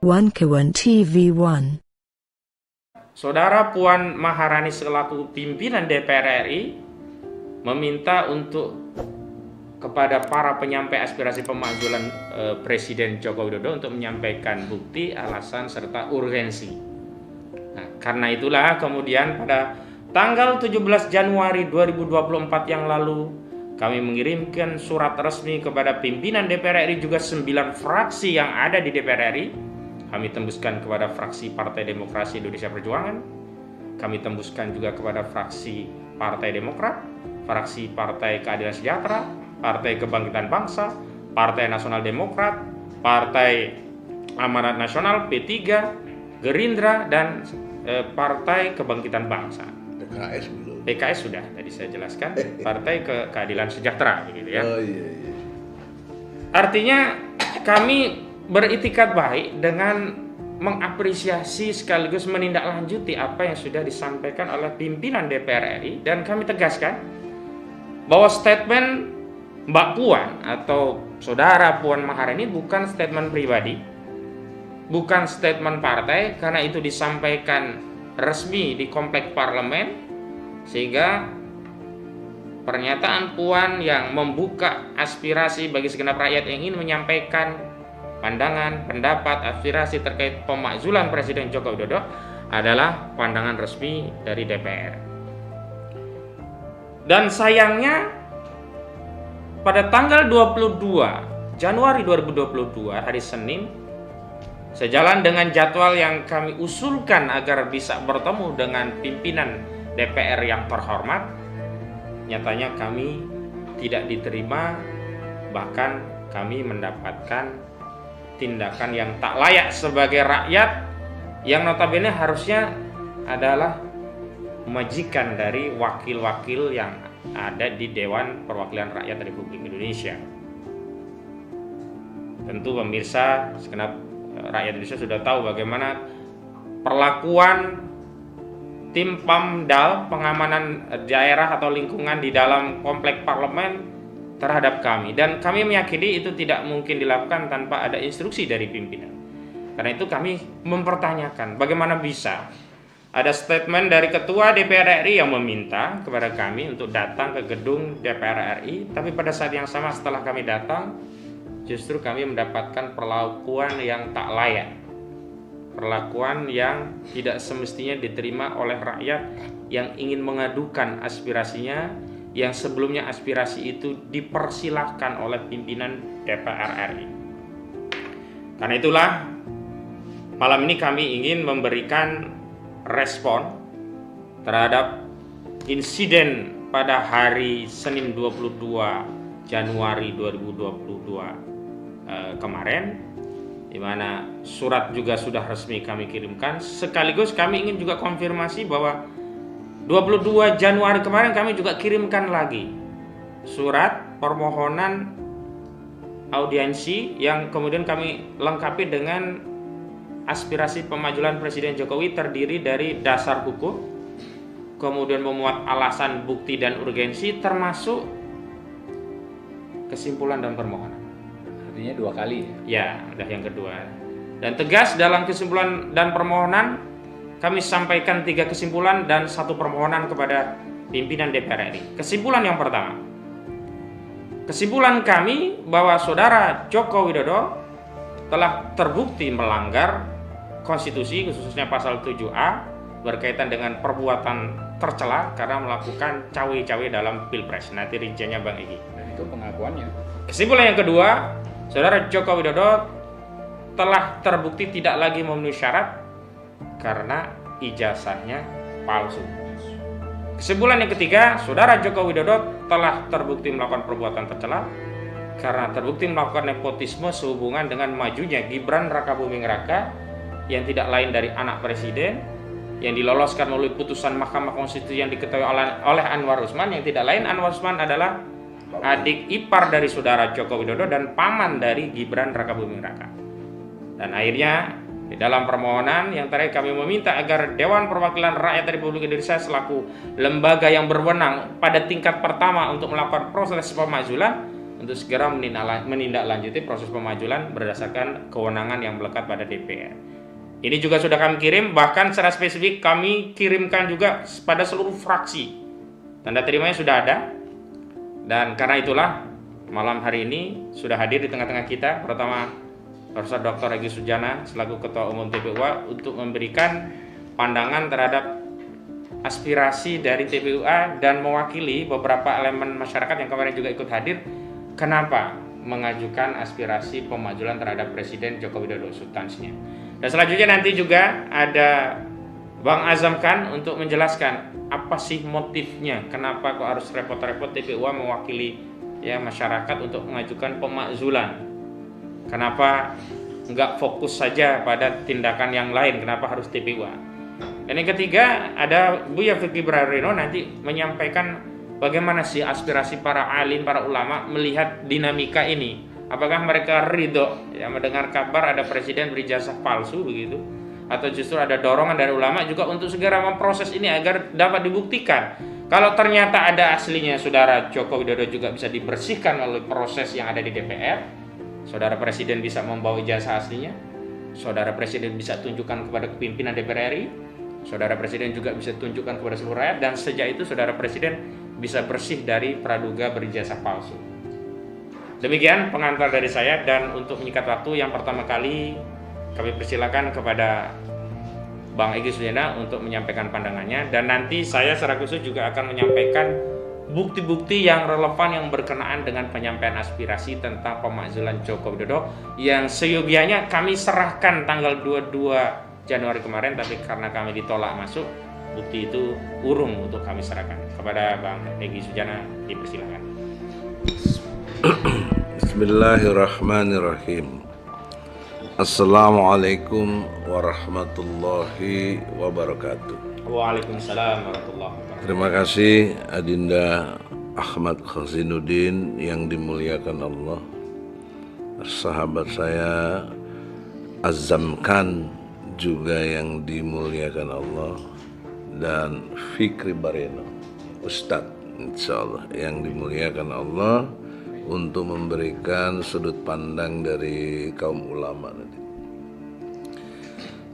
One Kawan TV1. Saudara Puan Maharani selaku pimpinan DPR RI meminta kepada para penyampai aspirasi pemakzulan Presiden Joko Widodo untuk menyampaikan bukti, alasan, serta urgensi. Nah, karena itulah kemudian pada tanggal 17 Januari 2024 yang lalu kami mengirimkan surat resmi kepada pimpinan DPR RI juga 9 fraksi yang ada di DPR RI. Kami tembuskan kepada fraksi Partai Demokrasi Indonesia Perjuangan. Kami tembuskan juga kepada fraksi Partai Demokrat, fraksi Partai Keadilan Sejahtera, Partai Kebangkitan Bangsa, Partai Nasional Demokrat, Partai Amanat Nasional P3, Gerindra, dan Partai Kebangkitan Bangsa. PKS belum. PKS sudah tadi saya jelaskan. Partai Keadilan Sejahtera, begitu ya. Oh iya. Artinya kami beritikat baik dengan mengapresiasi sekaligus menindaklanjuti apa yang sudah disampaikan oleh pimpinan DPR RI, dan kami tegaskan bahwa statement Mbak Puan atau Saudara Puan Maharani bukan statement pribadi, bukan statement partai, karena itu disampaikan resmi di komplek parlemen, sehingga pernyataan Puan yang membuka aspirasi bagi segenap rakyat yang ingin menyampaikan pandangan, pendapat, aspirasi terkait pemakzulan Presiden Joko Widodo adalah pandangan resmi dari DPR. Dan sayangnya pada tanggal 22 Januari 2022 hari Senin, sejalan dengan jadwal yang kami usulkan agar bisa bertemu dengan pimpinan DPR yang terhormat, nyatanya kami tidak diterima, bahkan kami mendapatkan tindakan yang tak layak sebagai rakyat yang notabene harusnya adalah majikan dari wakil-wakil yang ada di Dewan Perwakilan Rakyat Republik Indonesia. Tentu pemirsa segenap rakyat Indonesia sudah tahu bagaimana perlakuan tim Pamdal, pengamanan daerah atau lingkungan di dalam komplek parlemen terhadap kami, dan kami meyakini itu tidak mungkin dilakukan tanpa ada instruksi dari pimpinan. Karena itu kami mempertanyakan bagaimana bisa ada statement dari Ketua DPR RI yang meminta kepada kami untuk datang ke gedung DPR RI, tapi pada saat yang sama setelah kami datang justru kami mendapatkan perlakuan yang tak layak, perlakuan yang tidak semestinya diterima oleh rakyat yang ingin mengadukan aspirasinya, yang sebelumnya aspirasi itu dipersilahkan oleh pimpinan DPR RI. Karena itulah malam ini kami ingin memberikan respon terhadap insiden pada hari Senin 22 Januari 2022 kemarin, di mana surat juga sudah resmi kami kirimkan. Sekaligus kami ingin juga konfirmasi bahwa 22 Januari kemarin kami juga kirimkan lagi surat permohonan audiensi yang kemudian kami lengkapi dengan aspirasi pemakzulan Presiden Jokowi terdiri dari dasar hukum, kemudian memuat alasan, bukti, dan urgensi, termasuk kesimpulan dan permohonan. Artinya 2 kali ya? Ya, udah yang kedua. Dan tegas dalam kesimpulan dan permohonan kami sampaikan 3 kesimpulan dan 1 permohonan kepada pimpinan DPR RI. Kesimpulan yang pertama, kesimpulan kami bahwa Saudara Joko Widodo telah terbukti melanggar konstitusi, khususnya pasal 7A berkaitan dengan perbuatan tercela karena melakukan cawe-cawe dalam Pilpres. Nanti rinciannya Bang Egy. Dan itu pengakuannya. Kesimpulan yang kedua, Saudara Joko Widodo telah terbukti tidak lagi memenuhi syarat karena ijazahnya palsu. Kesimpulan yang ketiga, Saudara Joko Widodo telah terbukti melakukan perbuatan tercela karena terbukti melakukan nepotisme sehubungan dengan majunya Gibran Rakabuming Raka yang tidak lain dari anak presiden, yang diloloskan melalui putusan Mahkamah Konstitusi yang diketahui oleh Anwar Usman, yang tidak lain Anwar Usman adalah adik ipar dari Saudara Joko Widodo dan paman dari Gibran Rakabuming Raka. Dan akhirnya di dalam permohonan yang terakhir kami meminta agar Dewan Perwakilan Rakyat Republik Indonesia selaku lembaga yang berwenang pada tingkat pertama untuk melakukan proses pemakzulan untuk segera menindaklanjuti proses pemajulan berdasarkan kewenangan yang melekat pada DPR. Ini juga sudah kami kirim, bahkan secara spesifik kami kirimkan juga pada seluruh fraksi. Tanda terimanya sudah ada. Dan karena itulah malam hari ini sudah hadir di tengah-tengah kita, pertama Profesor Dr. Egy Sujana selaku Ketua Umum TPUA untuk memberikan pandangan terhadap aspirasi dari TPUA dan mewakili beberapa elemen masyarakat yang kemarin juga ikut hadir. Kenapa mengajukan aspirasi pemajulan terhadap Presiden Joko Widodo substansinya. Dan selanjutnya nanti juga ada Bang Azam Khan untuk menjelaskan apa sih motifnya, kenapa kok harus repot-repot TPUA mewakili ya masyarakat untuk mengajukan pemakzulan. Kenapa nggak fokus saja pada tindakan yang lain, kenapa harus TPUA. Dan yang ketiga ada Buya Fikri Brarino nanti menyampaikan bagaimana sih aspirasi para alim, para ulama melihat dinamika ini. Apakah mereka ridho ya mendengar kabar ada presiden berijazah palsu begitu? Atau justru ada dorongan dari ulama juga untuk segera memproses ini agar dapat dibuktikan. Kalau ternyata ada aslinya, saudara Joko Widodo juga bisa dibersihkan melalui proses yang ada di DPR. Saudara presiden bisa membawa ijazah aslinya. Saudara presiden bisa tunjukkan kepada pimpinan DPR RI. Saudara presiden juga bisa tunjukkan kepada seluruh rakyat. Dan sejak itu saudara presiden bisa bersih dari praduga berijazah palsu. Demikian pengantar dari saya, dan untuk menyikat waktu yang pertama kali kami persilakan kepada Bang Egy Sujana untuk menyampaikan pandangannya, dan nanti saya secara khusus juga akan menyampaikan bukti-bukti yang relevan yang berkenaan dengan penyampaian aspirasi tentang pemakzulan Joko Widodo yang seyogianya kami serahkan tanggal 22 Januari kemarin, tapi karena kami ditolak masuk, bukti itu urung untuk kami serahkan. Kepada Bang Egy Sujana dipersilakan. Bismillahirrahmanirrahim. Assalamualaikum warahmatullahi wabarakatuh. Waalaikumsalam warahmatullahi wabarakatuh. Terima kasih Adinda Ahmad Khazinuddin yang dimuliakan Allah. Sahabat saya Azam Khan juga yang dimuliakan Allah, dan Fikri Bareno Ustadz insyaallah yang dimuliakan Allah untuk memberikan sudut pandang dari kaum ulama nanti.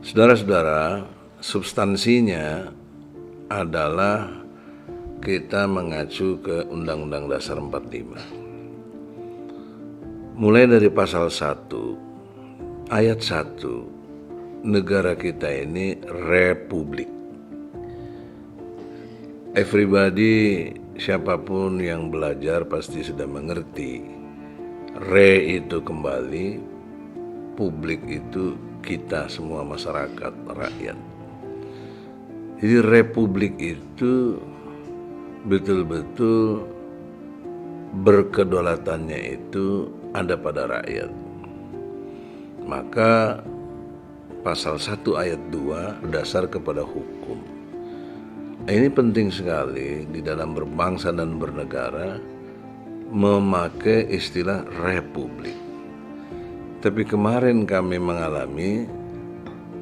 Saudara-saudara, substansinya adalah kita mengacu ke Undang-Undang Dasar 45. Mulai dari pasal 1 ayat 1, negara kita ini republik. Everybody, siapapun yang belajar pasti sudah mengerti. Re itu kembali, publik itu kita semua masyarakat, rakyat. Jadi republik itu betul-betul berkedaulatannya itu ada pada rakyat. Maka pasal 1 ayat 2 berdasar kepada hukum. Ini penting sekali di dalam berbangsa dan bernegara memakai istilah republik. Tapi kemarin kami mengalami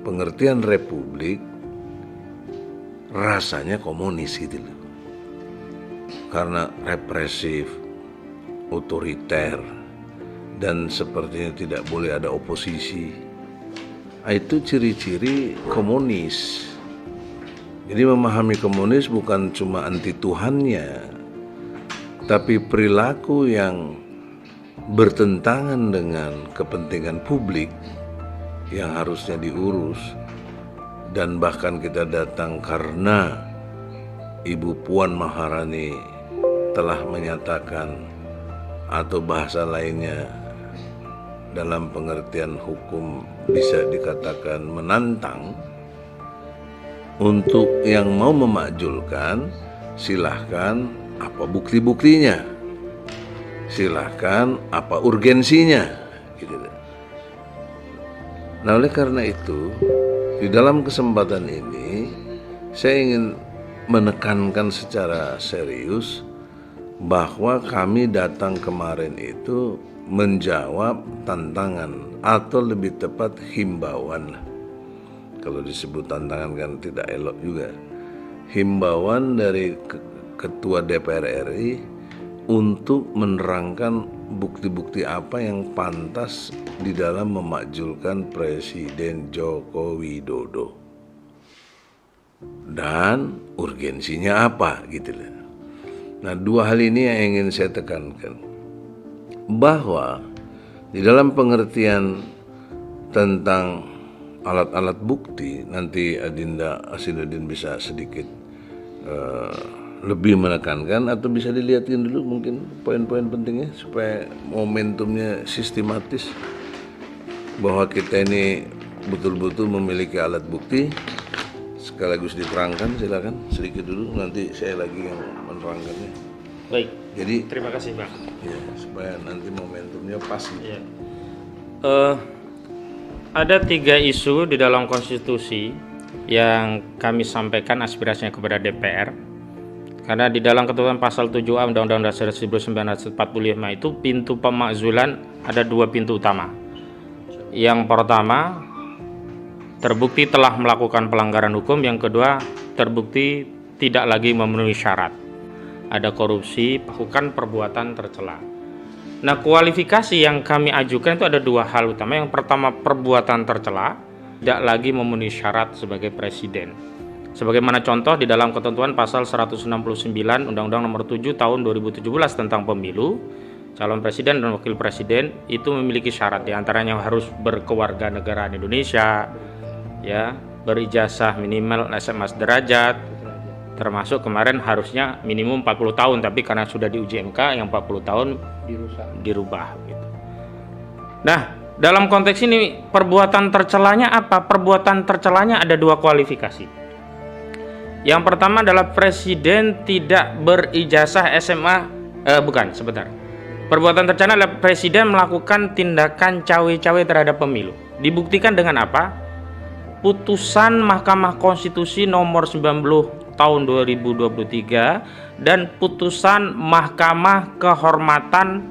pengertian republik rasanya komunis gitu loh. Karena represif, otoriter, dan sepertinya tidak boleh ada oposisi. Itu ciri-ciri komunis. Jadi memahami komunis bukan cuma anti Tuhannya, tapi perilaku yang bertentangan dengan kepentingan publik yang harusnya diurus. Dan bahkan kita datang karena Ibu Puan Maharani telah menyatakan, atau bahasa lainnya dalam pengertian hukum bisa dikatakan menantang, untuk yang mau memakzulkan silahkan, apa bukti-buktinya, silahkan apa urgensinya gitu. Nah oleh karena itu di dalam kesempatan ini saya ingin menekankan secara serius bahwa kami datang kemarin itu menjawab tantangan, atau lebih tepat himbauan lah. Kalau disebut tantangan kan tidak elok juga. Himbauan dari Ketua DPR RI untuk menerangkan bukti-bukti apa yang pantas di dalam memakzulkan Presiden Joko Widodo dan urgensinya apa gitu loh. Nah, dua hal ini yang ingin saya tekankan, bahwa di dalam pengertian tentang alat-alat bukti, nanti Adinda Asinuddin bisa sedikit lebih menekankan, atau bisa dilihatin dulu mungkin poin-poin pentingnya supaya momentumnya sistematis, bahwa kita ini betul-betul memiliki alat bukti. Sekaligus diterangkan, silakan sedikit dulu, nanti saya lagi yang menerangkannya. Baik. Jadi Terima kasih, Bang. ya, supaya nanti momentumnya pas. Ya. Ada 3 isu di dalam konstitusi yang kami sampaikan aspirasinya kepada DPR. Karena di dalam ketentuan pasal 7A Undang-Undang Dasar 1945 itu pintu pemakzulan ada 2 pintu utama. Yang pertama, terbukti telah melakukan pelanggaran hukum. Yang kedua, terbukti tidak lagi memenuhi syarat, ada korupsi, melakukan perbuatan tercela. Nah, kualifikasi yang kami ajukan itu ada 2 hal utama. Yang pertama, perbuatan tercela, tidak lagi memenuhi syarat sebagai presiden. Sebagaimana contoh di dalam ketentuan pasal 169 Undang-Undang Nomor 7 Tahun 2017 tentang Pemilu, calon presiden dan wakil presiden itu memiliki syarat, diantaranya harus berkewarganegaraan Indonesia, ya, berijazah minimal SMA sederajat, termasuk kemarin harusnya minimum 40 tahun, tapi karena sudah diuji MK yang 40 tahun dirubah gitu. Nah, dalam konteks ini perbuatan tercelanya apa? Perbuatan tercelanya ada 2 kualifikasi. Yang pertama adalah presiden tidak berijazah SMA, Perbuatan tercela adalah presiden melakukan tindakan cawe-cawe terhadap pemilu. Dibuktikan dengan apa? Putusan Mahkamah Konstitusi nomor 90 tahun 2023 dan putusan Mahkamah Kehormatan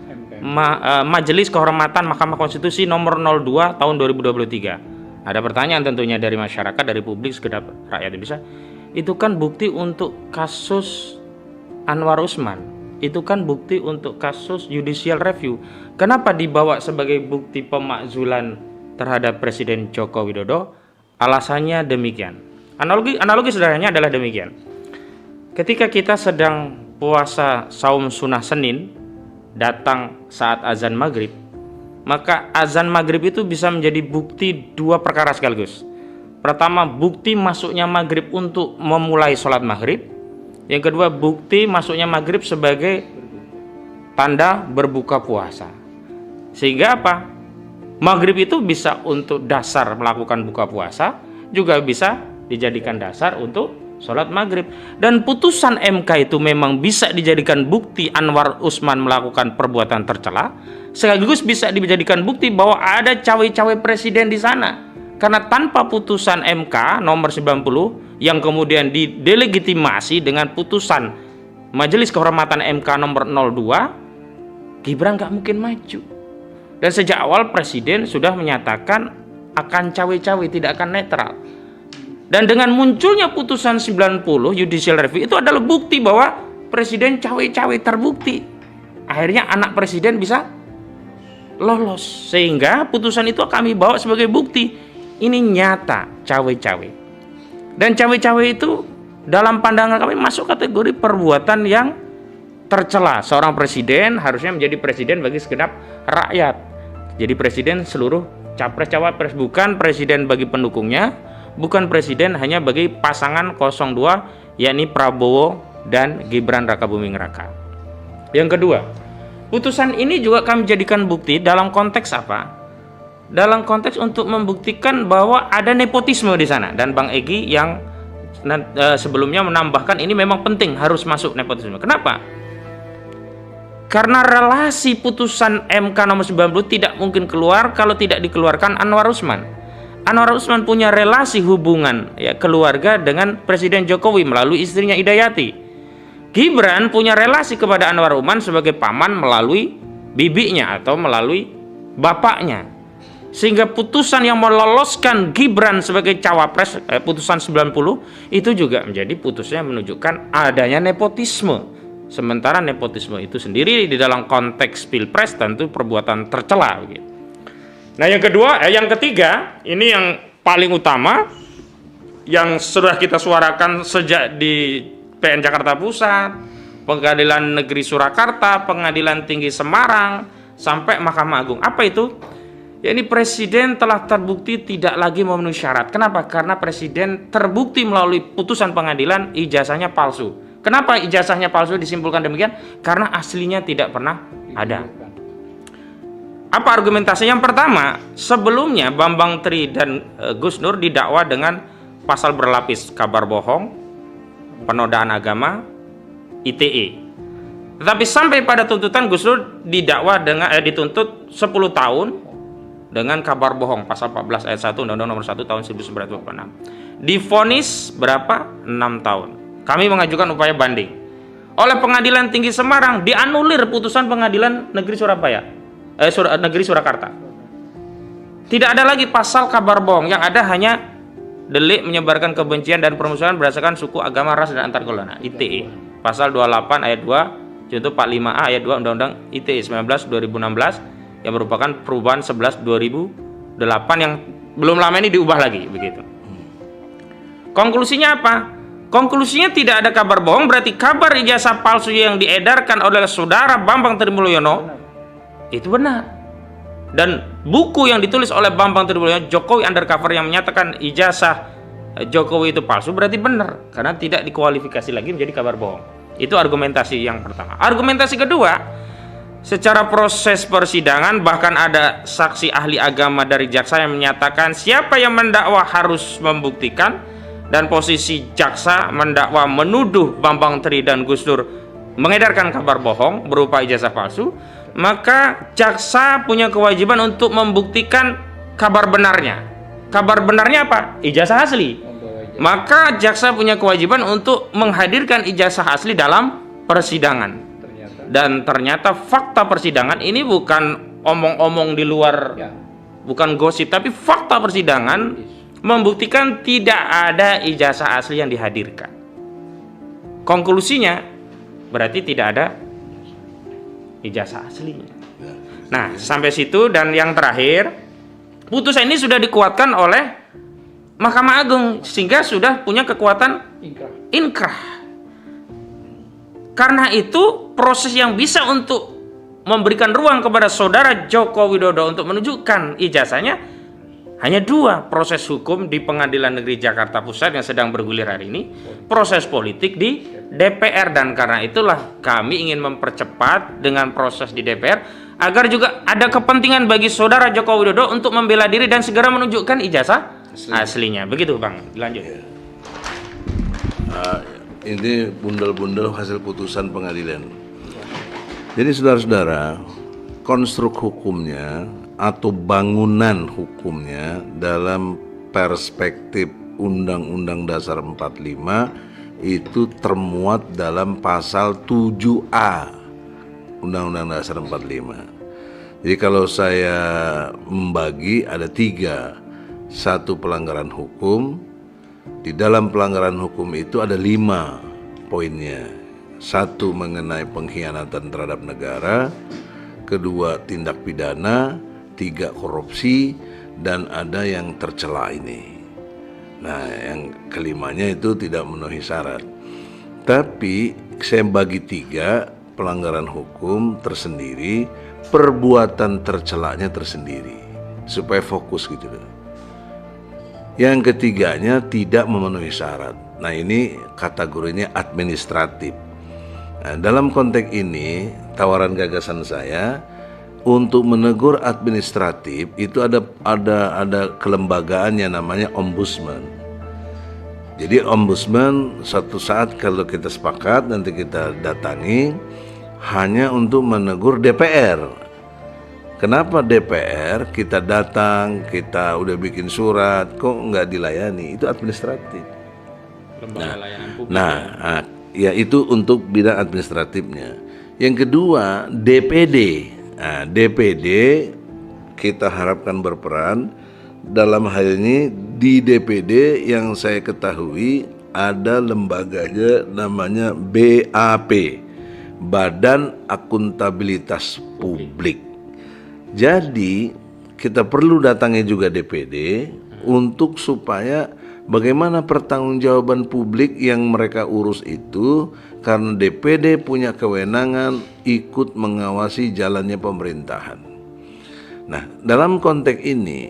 Majelis Kehormatan Mahkamah Konstitusi nomor 02 tahun 2023. Ada pertanyaan tentunya dari masyarakat, dari publik, sekedar rakyat Indonesia. Itu kan bukti untuk kasus Anwar Usman. Itu kan bukti untuk kasus judicial review. Kenapa dibawa sebagai bukti pemakzulan terhadap Presiden Joko Widodo? Alasannya demikian. Analogi sederhananya adalah demikian. Ketika kita sedang puasa saum sunnah Senin, datang saat azan maghrib, maka azan maghrib itu bisa menjadi bukti 2 perkara sekaligus. Pertama, bukti masuknya maghrib untuk memulai sholat maghrib. Yang kedua, bukti masuknya maghrib sebagai tanda berbuka puasa. Sehingga apa? Maghrib itu bisa untuk dasar melakukan buka puasa, juga bisa dijadikan dasar untuk sholat maghrib. Dan putusan MK itu memang bisa dijadikan bukti Anwar Usman melakukan perbuatan tercela, sekaligus bisa dijadikan bukti bahwa ada cawe-cawe presiden di sana. Karena tanpa putusan MK nomor 90 yang kemudian didelegitimasi dengan putusan Majelis Kehormatan MK nomor 02, Gibran gak mungkin maju. Dan sejak awal presiden sudah menyatakan akan cawe-cawe, tidak akan netral. Dan dengan munculnya putusan 90 judicial review itu adalah bukti bahwa presiden cawe-cawe terbukti. Akhirnya anak presiden bisa lolos. Sehingga putusan itu kami bawa sebagai bukti. Ini nyata cawe-cawe. Dan cawe-cawe itu dalam pandangan kami masuk kategori perbuatan yang tercela. Seorang presiden harusnya menjadi presiden bagi segenap rakyat. Jadi presiden seluruh capres-cawapres, bukan presiden bagi pendukungnya, bukan presiden hanya bagi pasangan 02 yakni Prabowo dan Gibran Rakabuming Raka. Yang kedua, putusan ini juga kami jadikan bukti dalam konteks apa? Dalam konteks untuk membuktikan bahwa ada nepotisme di sana. Dan Bang Egy yang sebelumnya menambahkan ini memang penting, harus masuk nepotisme. Kenapa? Karena relasi putusan MK nomor 90 tidak mungkin keluar kalau tidak dikeluarkan Anwar Usman. Anwar Usman punya relasi hubungan keluarga dengan Presiden Jokowi melalui istrinya Hidayati. Gibran punya relasi kepada Anwar Usman sebagai paman melalui bibinya atau melalui bapaknya. Sehingga putusan yang meloloskan Gibran sebagai cawapres, putusan 90 itu juga menjadi putusan yang menunjukkan adanya nepotisme. Sementara nepotisme itu sendiri di dalam konteks pilpres tentu perbuatan tercela begitu. Nah, yang ketiga, ini yang paling utama yang sudah kita suarakan sejak di PN Jakarta Pusat, Pengadilan Negeri Surakarta, Pengadilan Tinggi Semarang, sampai Mahkamah Agung. Apa itu? Ya, ini presiden telah terbukti tidak lagi memenuhi syarat. Kenapa? Karena presiden terbukti melalui putusan pengadilan ijazahnya palsu. Kenapa ijazahnya palsu disimpulkan demikian? Karena aslinya tidak pernah ada. Apa argumentasi? Yang pertama, sebelumnya Bambang Tri dan Gus Nur didakwa dengan pasal berlapis, kabar bohong, penodaan agama, ITE. Tetapi sampai pada tuntutan Gus Nur didakwa dengan dituntut 10 tahun dengan kabar bohong, pasal 14 ayat 1 Undang-Undang Nomor 1 tahun 1926. Divonis berapa? 6 tahun. Kami mengajukan upaya banding. Oleh Pengadilan Tinggi Semarang dianulir putusan Pengadilan Negeri Negeri Surakarta. Tidak ada lagi pasal kabar bohong, yang ada hanya delik menyebarkan kebencian dan permusuhan berdasarkan suku, agama, ras, dan antar golongan, ITE. Pasal 28 ayat 2 junto 45A ayat 2 Undang-Undang ITE 19/2016 yang merupakan perubahan 11/2008 yang belum lama ini diubah lagi begitu. Konklusinya apa? Konklusinya tidak ada kabar bohong, berarti kabar ijazah palsu yang diedarkan oleh saudara Bambang Tri Mulyono itu benar. Dan buku yang ditulis oleh Bambang Tri Mulyono, Jokowi Undercover, yang menyatakan ijazah Jokowi itu palsu, berarti benar karena tidak dikualifikasi lagi menjadi kabar bohong. Itu argumentasi yang pertama. Argumentasi kedua, secara proses persidangan bahkan ada saksi ahli agama dari jaksa yang menyatakan siapa yang mendakwa harus membuktikan. Dan posisi jaksa mendakwa menuduh Bambang Tri dan Gus Dur mengedarkan kabar bohong berupa ijazah palsu, maka jaksa punya kewajiban untuk membuktikan kabar benarnya. Kabar benarnya apa? Ijazah asli. Maka jaksa punya kewajiban untuk menghadirkan ijazah asli dalam persidangan. Dan ternyata fakta persidangan ini bukan omong-omong di luar, bukan gosip, tapi fakta persidangan membuktikan tidak ada ijazah asli yang dihadirkan. Konklusinya berarti tidak ada ijazah aslinya. Nah, sampai situ. Dan yang terakhir, putusan ini sudah dikuatkan oleh Mahkamah Agung sehingga sudah punya kekuatan inkrah. Karena itu proses yang bisa untuk memberikan ruang kepada saudara Joko Widodo untuk menunjukkan ijazahnya hanya dua: proses hukum di Pengadilan Negeri Jakarta Pusat yang sedang bergulir hari ini, proses politik di DPR. Dan karena itulah kami ingin mempercepat dengan proses di DPR agar juga ada kepentingan bagi saudara Joko Widodo untuk membela diri dan segera menunjukkan ijazah aslinya. Begitu Bang, lanjut. Ini bundel-bundel hasil putusan pengadilan. Jadi saudara-saudara, konstruk hukumnya atau bangunan hukumnya dalam perspektif Undang-Undang Dasar 45 itu termuat dalam pasal 7A Undang-Undang Dasar 45. Jadi kalau saya membagi ada 3. 1 pelanggaran hukum. Di dalam pelanggaran hukum itu ada 5 poinnya. 1 mengenai pengkhianatan terhadap negara, 2 tindak pidana, 3 korupsi, dan ada yang tercela ini. Nah, yang kelimanya itu tidak memenuhi syarat. Tapi saya bagi 3, pelanggaran hukum tersendiri, perbuatan tercelanya tersendiri, supaya fokus gitu loh. Yang ketiganya tidak memenuhi syarat. Nah, ini kategorinya administratif. Nah, dalam konteks ini, tawaran gagasan saya untuk menegur administratif itu ada kelembagaan yang namanya ombudsman. Jadi ombudsman suatu saat kalau kita sepakat nanti kita datangi hanya untuk menegur DPR. Kenapa DPR kita datang, kita udah bikin surat kok nggak dilayani? Itu administratif. Lembaga layanan publik. Ya itu untuk bidang administratifnya. Yang kedua DPD. Nah, DPD kita harapkan berperan dalam hal ini. Di DPD yang saya ketahui ada lembaganya namanya BAP, Badan Akuntabilitas Publik. Jadi kita perlu datangi juga DPD untuk supaya bagaimana pertanggungjawaban publik yang mereka urus itu, karena DPD punya kewenangan ikut mengawasi jalannya pemerintahan. Nah, dalam konteks ini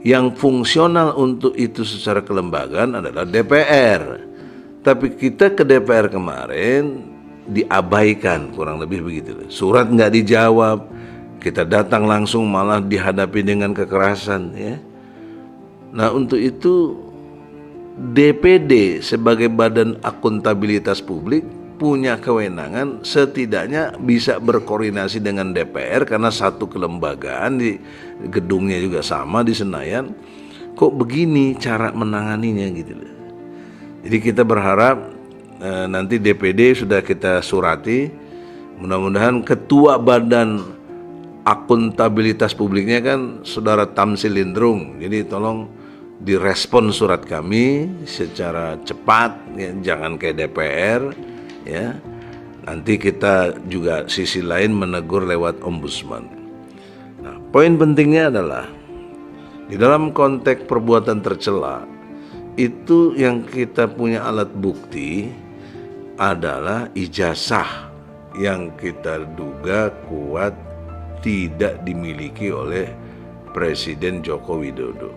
yang fungsional untuk itu secara kelembagaan adalah DPR. Tapi kita ke DPR kemarin diabaikan, kurang lebih begitu. Surat nggak dijawab, kita datang langsung malah dihadapi dengan kekerasan, ya. Nah, untuk itu DPD sebagai badan akuntabilitas publik punya kewenangan setidaknya bisa berkoordinasi dengan DPR, karena satu kelembagaan, di gedungnya juga sama di Senayan. Kok begini cara menanganinya gitu loh. Jadi kita berharap nanti DPD sudah kita surati, mudah-mudahan ketua badan akuntabilitas publiknya kan Saudara Tamsil Lindrung. Jadi tolong direspon surat kami secara cepat, ya, jangan kayak DPR, ya. Nanti kita juga sisi lain menegur lewat ombudsman. Nah, poin pentingnya adalah di dalam konteks perbuatan tercela itu yang kita punya alat bukti adalah ijazah yang kita duga kuat tidak dimiliki oleh Presiden Joko Widodo.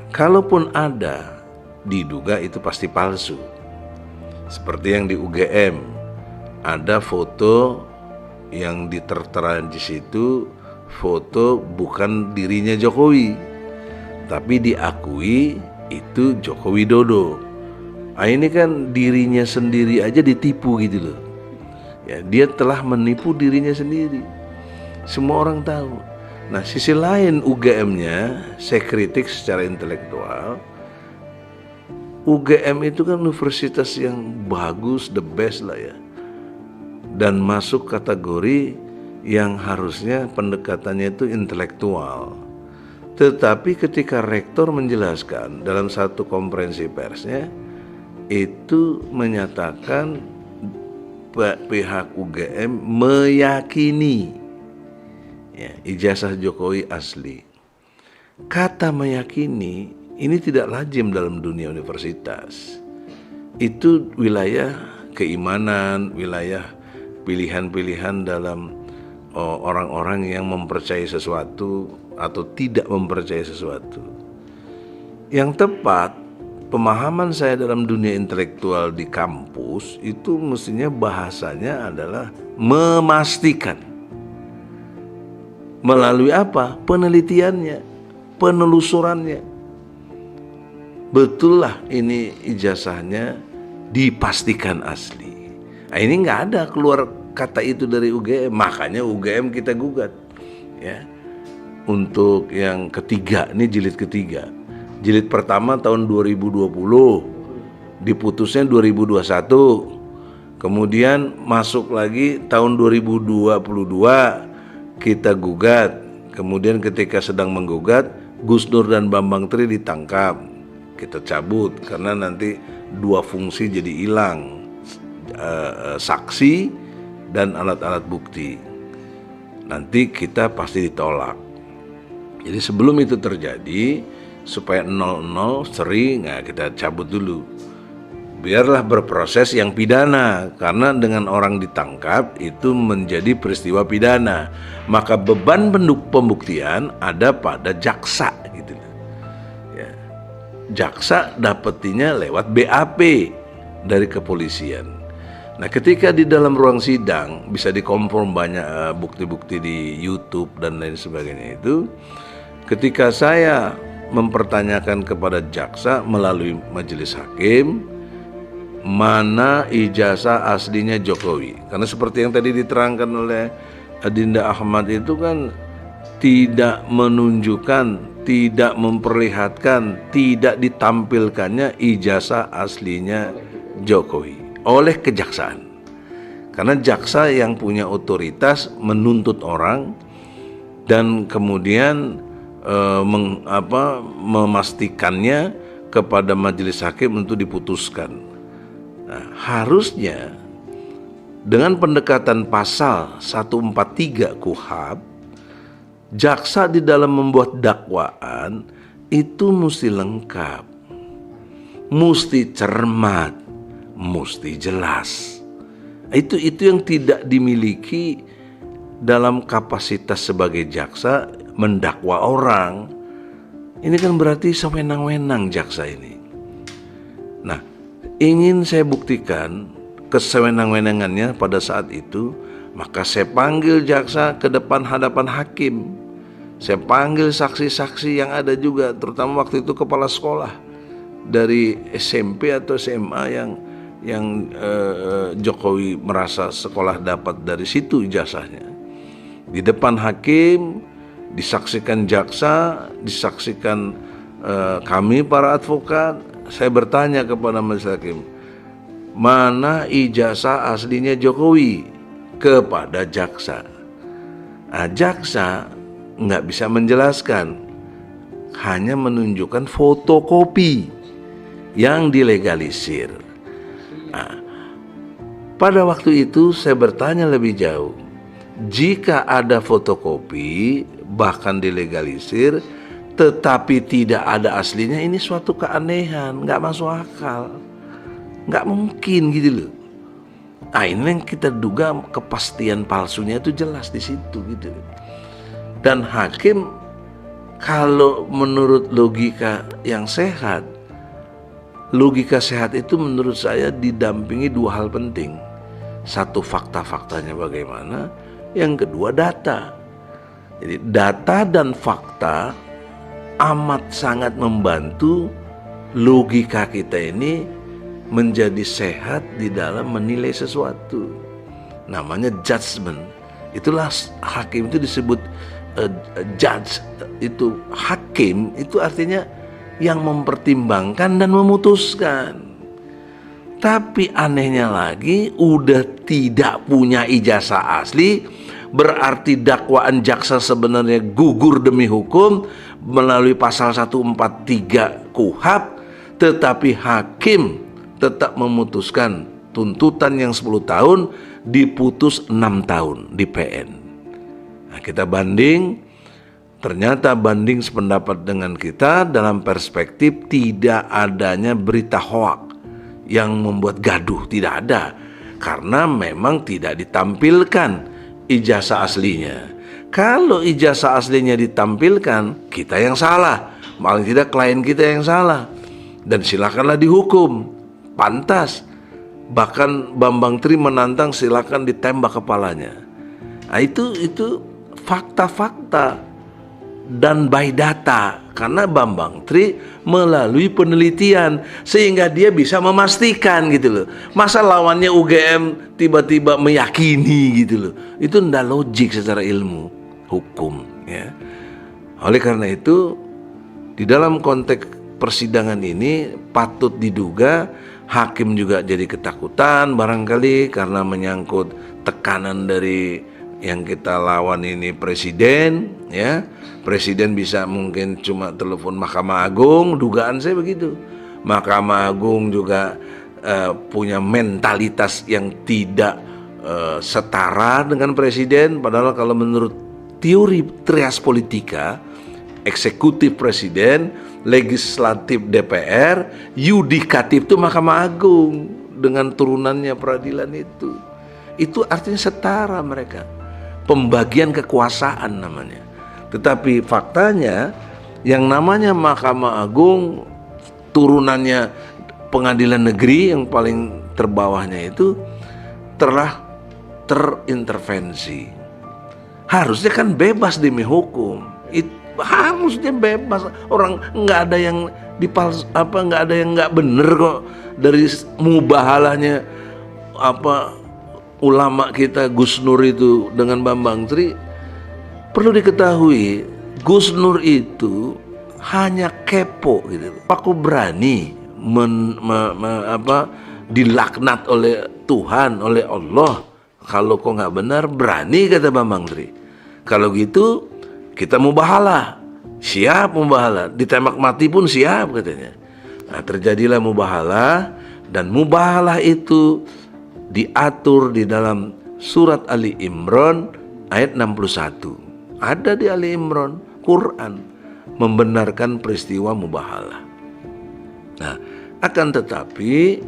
Kalaupun ada, diduga itu pasti palsu. Seperti yang di UGM, ada foto yang ditertera di situ, foto bukan dirinya Jokowi, tapi diakui itu Joko Widodo. Nah, ini kan dirinya sendiri aja ditipu gitu loh. Ya, dia telah menipu dirinya sendiri. Semua orang tahu. Nah, sisi lain UGM-nya saya kritik secara intelektual. UGM itu kan universitas yang bagus, the best lah ya. Dan masuk kategori yang harusnya pendekatannya itu intelektual. Tetapi ketika rektor menjelaskan dalam satu konferensi persnya, itu menyatakan pihak UGM meyakini, ya, ijazah Jokowi asli. Kata meyakini ini tidak lazim dalam dunia universitas. Itu wilayah keimanan, wilayah pilihan-pilihan dalam orang-orang yang mempercayai sesuatu atau tidak mempercayai sesuatu. Yang tepat, pemahaman saya dalam dunia intelektual di kampus itu mestinya bahasanya adalah memastikan. Melalui apa? Penelitiannya, penelusurannya. Betullah ini ijazahnya dipastikan asli. Nah, ini nggak ada keluar kata itu dari UGM, makanya UGM kita gugat, ya. Untuk yang ketiga, ini jilid ketiga. Jilid pertama tahun 2020, diputusnya 2021. Kemudian masuk lagi tahun 2022 kita gugat. Kemudian ketika sedang menggugat, Gus Dur dan Bambang Tri ditangkap. Kita cabut karena nanti dua fungsi jadi hilang, saksi dan alat-alat bukti. Nanti kita pasti ditolak. Jadi sebelum itu terjadi, supaya 00 sering, nah kita cabut dulu. Biarlah berproses yang pidana, karena dengan orang ditangkap itu menjadi peristiwa pidana. Maka beban pembuktian ada pada jaksa gitu. Ya. Jaksa dapetinya lewat BAP dari kepolisian. Nah, ketika di dalam ruang sidang bisa dikonfirm banyak bukti-bukti di YouTube dan lain sebagainya itu, ketika saya mempertanyakan kepada jaksa melalui majelis hakim, mana ijazah aslinya Jokowi? Karena seperti yang tadi diterangkan oleh Adinda Ahmad itu kan tidak menunjukkan, tidak memperlihatkan, tidak ditampilkannya ijazah aslinya Jokowi oleh kejaksaan. Karena jaksa yang punya otoritas menuntut orang dan kemudian memastikannya kepada majelis hakim untuk diputuskan. Nah, harusnya dengan pendekatan pasal 143 KUHP, jaksa di dalam membuat dakwaan itu mesti lengkap, mesti cermat, mesti jelas. Itu yang tidak dimiliki dalam kapasitas sebagai jaksa mendakwa orang. Ini kan berarti sewenang-wenang jaksa ini. Nah, ingin saya buktikan kesewenang-wenangannya pada saat itu, maka saya panggil jaksa ke depan hadapan hakim. Saya panggil saksi-saksi yang ada juga, terutama waktu itu kepala sekolah dari SMP atau SMA yang Jokowi merasa sekolah dapat dari situ ijazahnya. Di depan hakim disaksikan jaksa, disaksikan kami para advokat. Saya bertanya kepada majelis hakim, mana ijazah aslinya Jokowi? Kepada jaksa. Nah, jaksa nggak bisa menjelaskan, hanya menunjukkan fotokopi yang dilegalisir. Nah, pada waktu itu saya bertanya lebih jauh, jika ada fotokopi bahkan dilegalisir tetapi tidak ada aslinya, ini suatu keanehan, nggak masuk akal, nggak mungkin gitu loh. Nah, ini yang kita duga kepastian palsunya itu jelas di situ gitu. Dan hakim kalau menurut logika yang sehat, logika sehat itu menurut saya didampingi dua hal penting. Satu, fakta-faktanya bagaimana, yang kedua data. Jadi data dan fakta amat sangat membantu logika kita ini menjadi sehat di dalam menilai sesuatu. Namanya judgment. Itulah hakim itu disebut judge. Itu hakim itu artinya yang mempertimbangkan dan memutuskan. Tapi anehnya lagi, udah tidak punya ijazah asli, berarti dakwaan jaksa sebenarnya gugur demi hukum melalui pasal 143 KUHP, tetapi hakim tetap memutuskan tuntutan yang 10 tahun diputus 6 tahun di PN. Nah, kita banding, ternyata banding sependapat dengan kita dalam perspektif tidak adanya berita hoak yang membuat gaduh, tidak ada, karena memang tidak ditampilkan ijazah aslinya. Kalau ijazah aslinya ditampilkan, kita yang salah, paling tidak klien kita yang salah, dan silakanlah dihukum, pantas. Bahkan Bambang Tri menantang silakan ditembak kepalanya. Nah, itu fakta-fakta dan by data, karena Bambang Tri melalui penelitian sehingga dia bisa memastikan gitu loh. Masa lawannya UGM tiba-tiba meyakini gitu loh, itu ndak logik secara ilmu hukum ya. Oleh karena itu di dalam konteks persidangan ini patut diduga hakim juga jadi ketakutan barangkali karena menyangkut tekanan dari yang kita lawan ini presiden ya. Presiden bisa mungkin cuma telepon Mahkamah Agung, dugaan saya begitu. Mahkamah Agung juga punya mentalitas yang tidak setara dengan presiden, padahal kalau menurut teori trias politika, eksekutif presiden, legislatif DPR, yudikatif itu Mahkamah Agung dengan turunannya peradilan itu. Itu artinya setara mereka. Pembagian kekuasaan namanya. Tetapi faktanya yang namanya Mahkamah Agung turunannya pengadilan negeri yang paling terbawahnya itu telah terintervensi. Harusnya kan bebas demi hukum. Harusnya bebas. Orang nggak ada yang nggak ada yang nggak bener kok dari mubahalahnya ulama kita Gus Nur itu dengan Bambang Tri. Perlu diketahui Gus Nur itu hanya kepo gitu. Aku berani dilaknat oleh Tuhan, oleh Allah. Kalau kok nggak benar, berani kata Bambang Tri. Kalau gitu kita mubahalah, siap mubahalah, ditembak mati pun siap katanya. Nah, terjadilah mubahalah, dan mubahalah itu diatur di dalam surat Ali Imran ayat 61. Ada di Ali Imran, Quran membenarkan peristiwa mubahalah. Nah, akan tetapi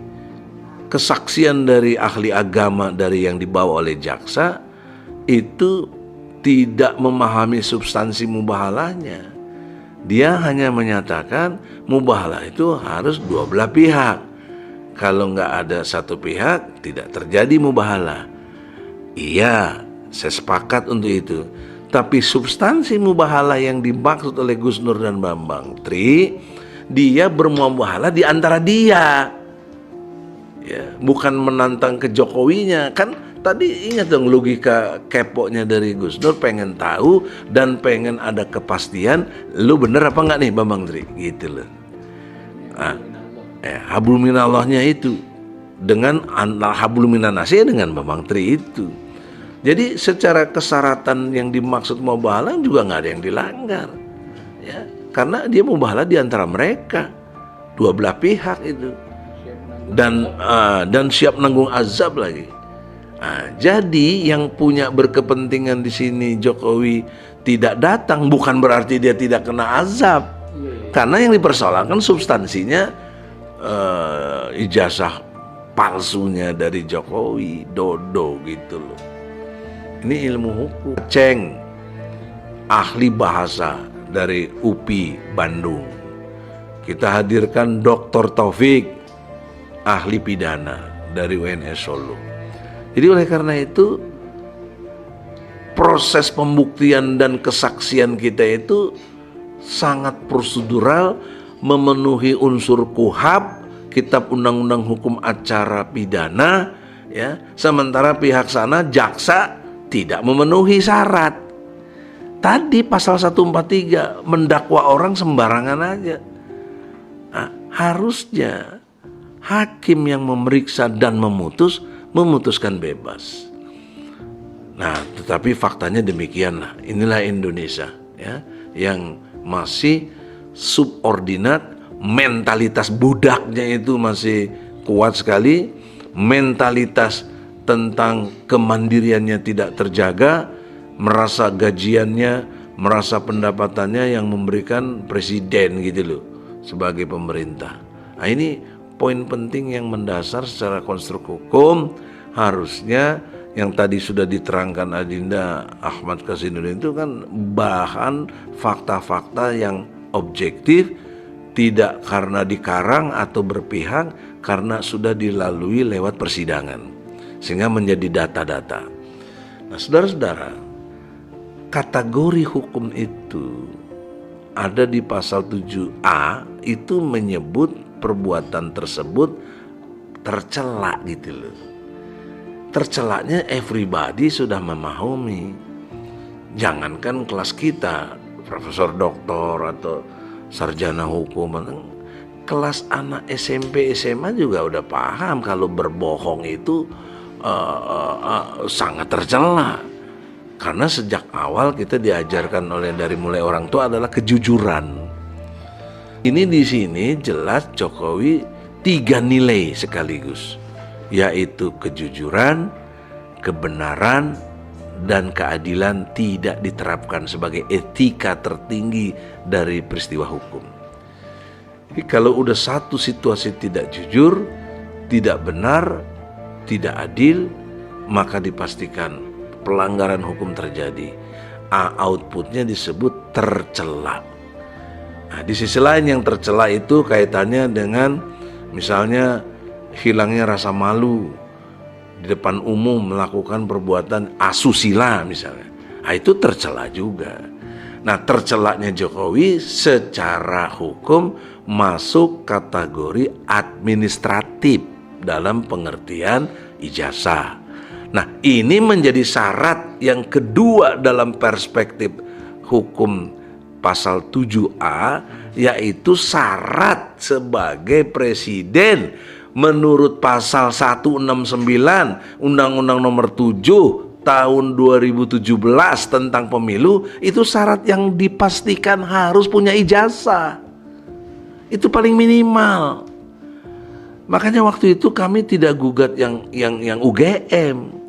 kesaksian dari ahli agama dari yang dibawa oleh jaksa itu tidak memahami substansi mubahalahnya. Dia hanya menyatakan mubahalah itu harus dua belah pihak. Kalau nggak ada satu pihak, tidak terjadi mubahalah. Iya, saya sepakat untuk itu. Tapi substansi mubahalah yang dimaksud oleh Gus Nur dan Bambang Tri, dia bermubahalah di antara dia. Ya, bukan menantang ke Jokowinya. Kan tadi ingat dong logika keponya dari Gus Nur, pengen tahu dan pengen ada kepastian, lu bener apa enggak nih Bambang Tri, gitu loh. Nah, hablum minallahnya itu dengan hablum minannasi dengan Bambang Tri itu. Jadi secara kesyaratan yang dimaksud mubahalah juga nggak ada yang dilanggar, ya, karena dia mubahalah di antara mereka, dua belah pihak itu. Dan siap nanggung azab lagi. Nah, jadi yang punya berkepentingan di sini Jokowi tidak datang bukan berarti dia tidak kena azab, karena yang dipersoalkan substansinya ijazah palsunya dari Jokowi, Dodo gitu loh. Ini ilmu hukum. Ceng, ahli bahasa dari UPI Bandung. Kita hadirkan Dr. Taufik, ahli pidana dari UNS Solo. Jadi oleh karena itu proses pembuktian dan kesaksian kita itu sangat prosedural, memenuhi unsur KUHAP, Kitab Undang-Undang Hukum Acara Pidana, ya. Sementara pihak sana jaksa tidak memenuhi syarat. Tadi pasal 143 mendakwa orang sembarangan aja. Nah, harusnya hakim yang memeriksa dan memutuskan bebas. Nah, tetapi faktanya demikianlah. Inilah Indonesia, ya, yang masih subordinat, mentalitas budaknya itu masih kuat sekali, mentalitas tentang kemandiriannya tidak terjaga, merasa gajiannya, merasa pendapatannya yang memberikan presiden gitu loh sebagai pemerintah. Nah, ini poin penting yang mendasar secara konstruk hukum. Harusnya yang tadi sudah diterangkan Adinda Ahmad Kasinudin itu kan bahan fakta-fakta yang objektif, tidak karena dikarang atau berpihak, karena sudah dilalui lewat persidangan, sehingga menjadi data-data. Nah, saudara-saudara, kategori hukum itu ada di pasal 7A, itu menyebut perbuatan tersebut tercela gitu loh. Tercelanya everybody sudah memahami. Jangankan kelas kita, profesor doktor atau sarjana hukum, kelas anak SMP SMA juga udah paham kalau berbohong itu sangat tercela. Karena sejak awal kita diajarkan dari mulai orang tua adalah kejujuran. Ini di sini jelas Jokowi 3 nilai sekaligus, yaitu kejujuran, kebenaran, dan keadilan tidak diterapkan sebagai etika tertinggi dari peristiwa hukum. Jadi kalau udah satu situasi tidak jujur, tidak benar, tidak adil, maka dipastikan pelanggaran hukum terjadi. Outputnya disebut tercela. Nah, di sisi lain yang tercela itu kaitannya dengan misalnya hilangnya rasa malu di depan umum melakukan perbuatan asusila misalnya. Nah, itu tercela juga. Nah, tercelanya Jokowi secara hukum masuk kategori administratif dalam pengertian ijazah. Nah, ini menjadi syarat yang kedua dalam perspektif hukum pasal 7A, yaitu syarat sebagai presiden menurut pasal 169 Undang-Undang Nomor 7 tahun 2017 tentang pemilu. Itu syarat yang dipastikan harus punya ijazah. Itu paling minimal. Makanya waktu itu kami tidak gugat yang UGM.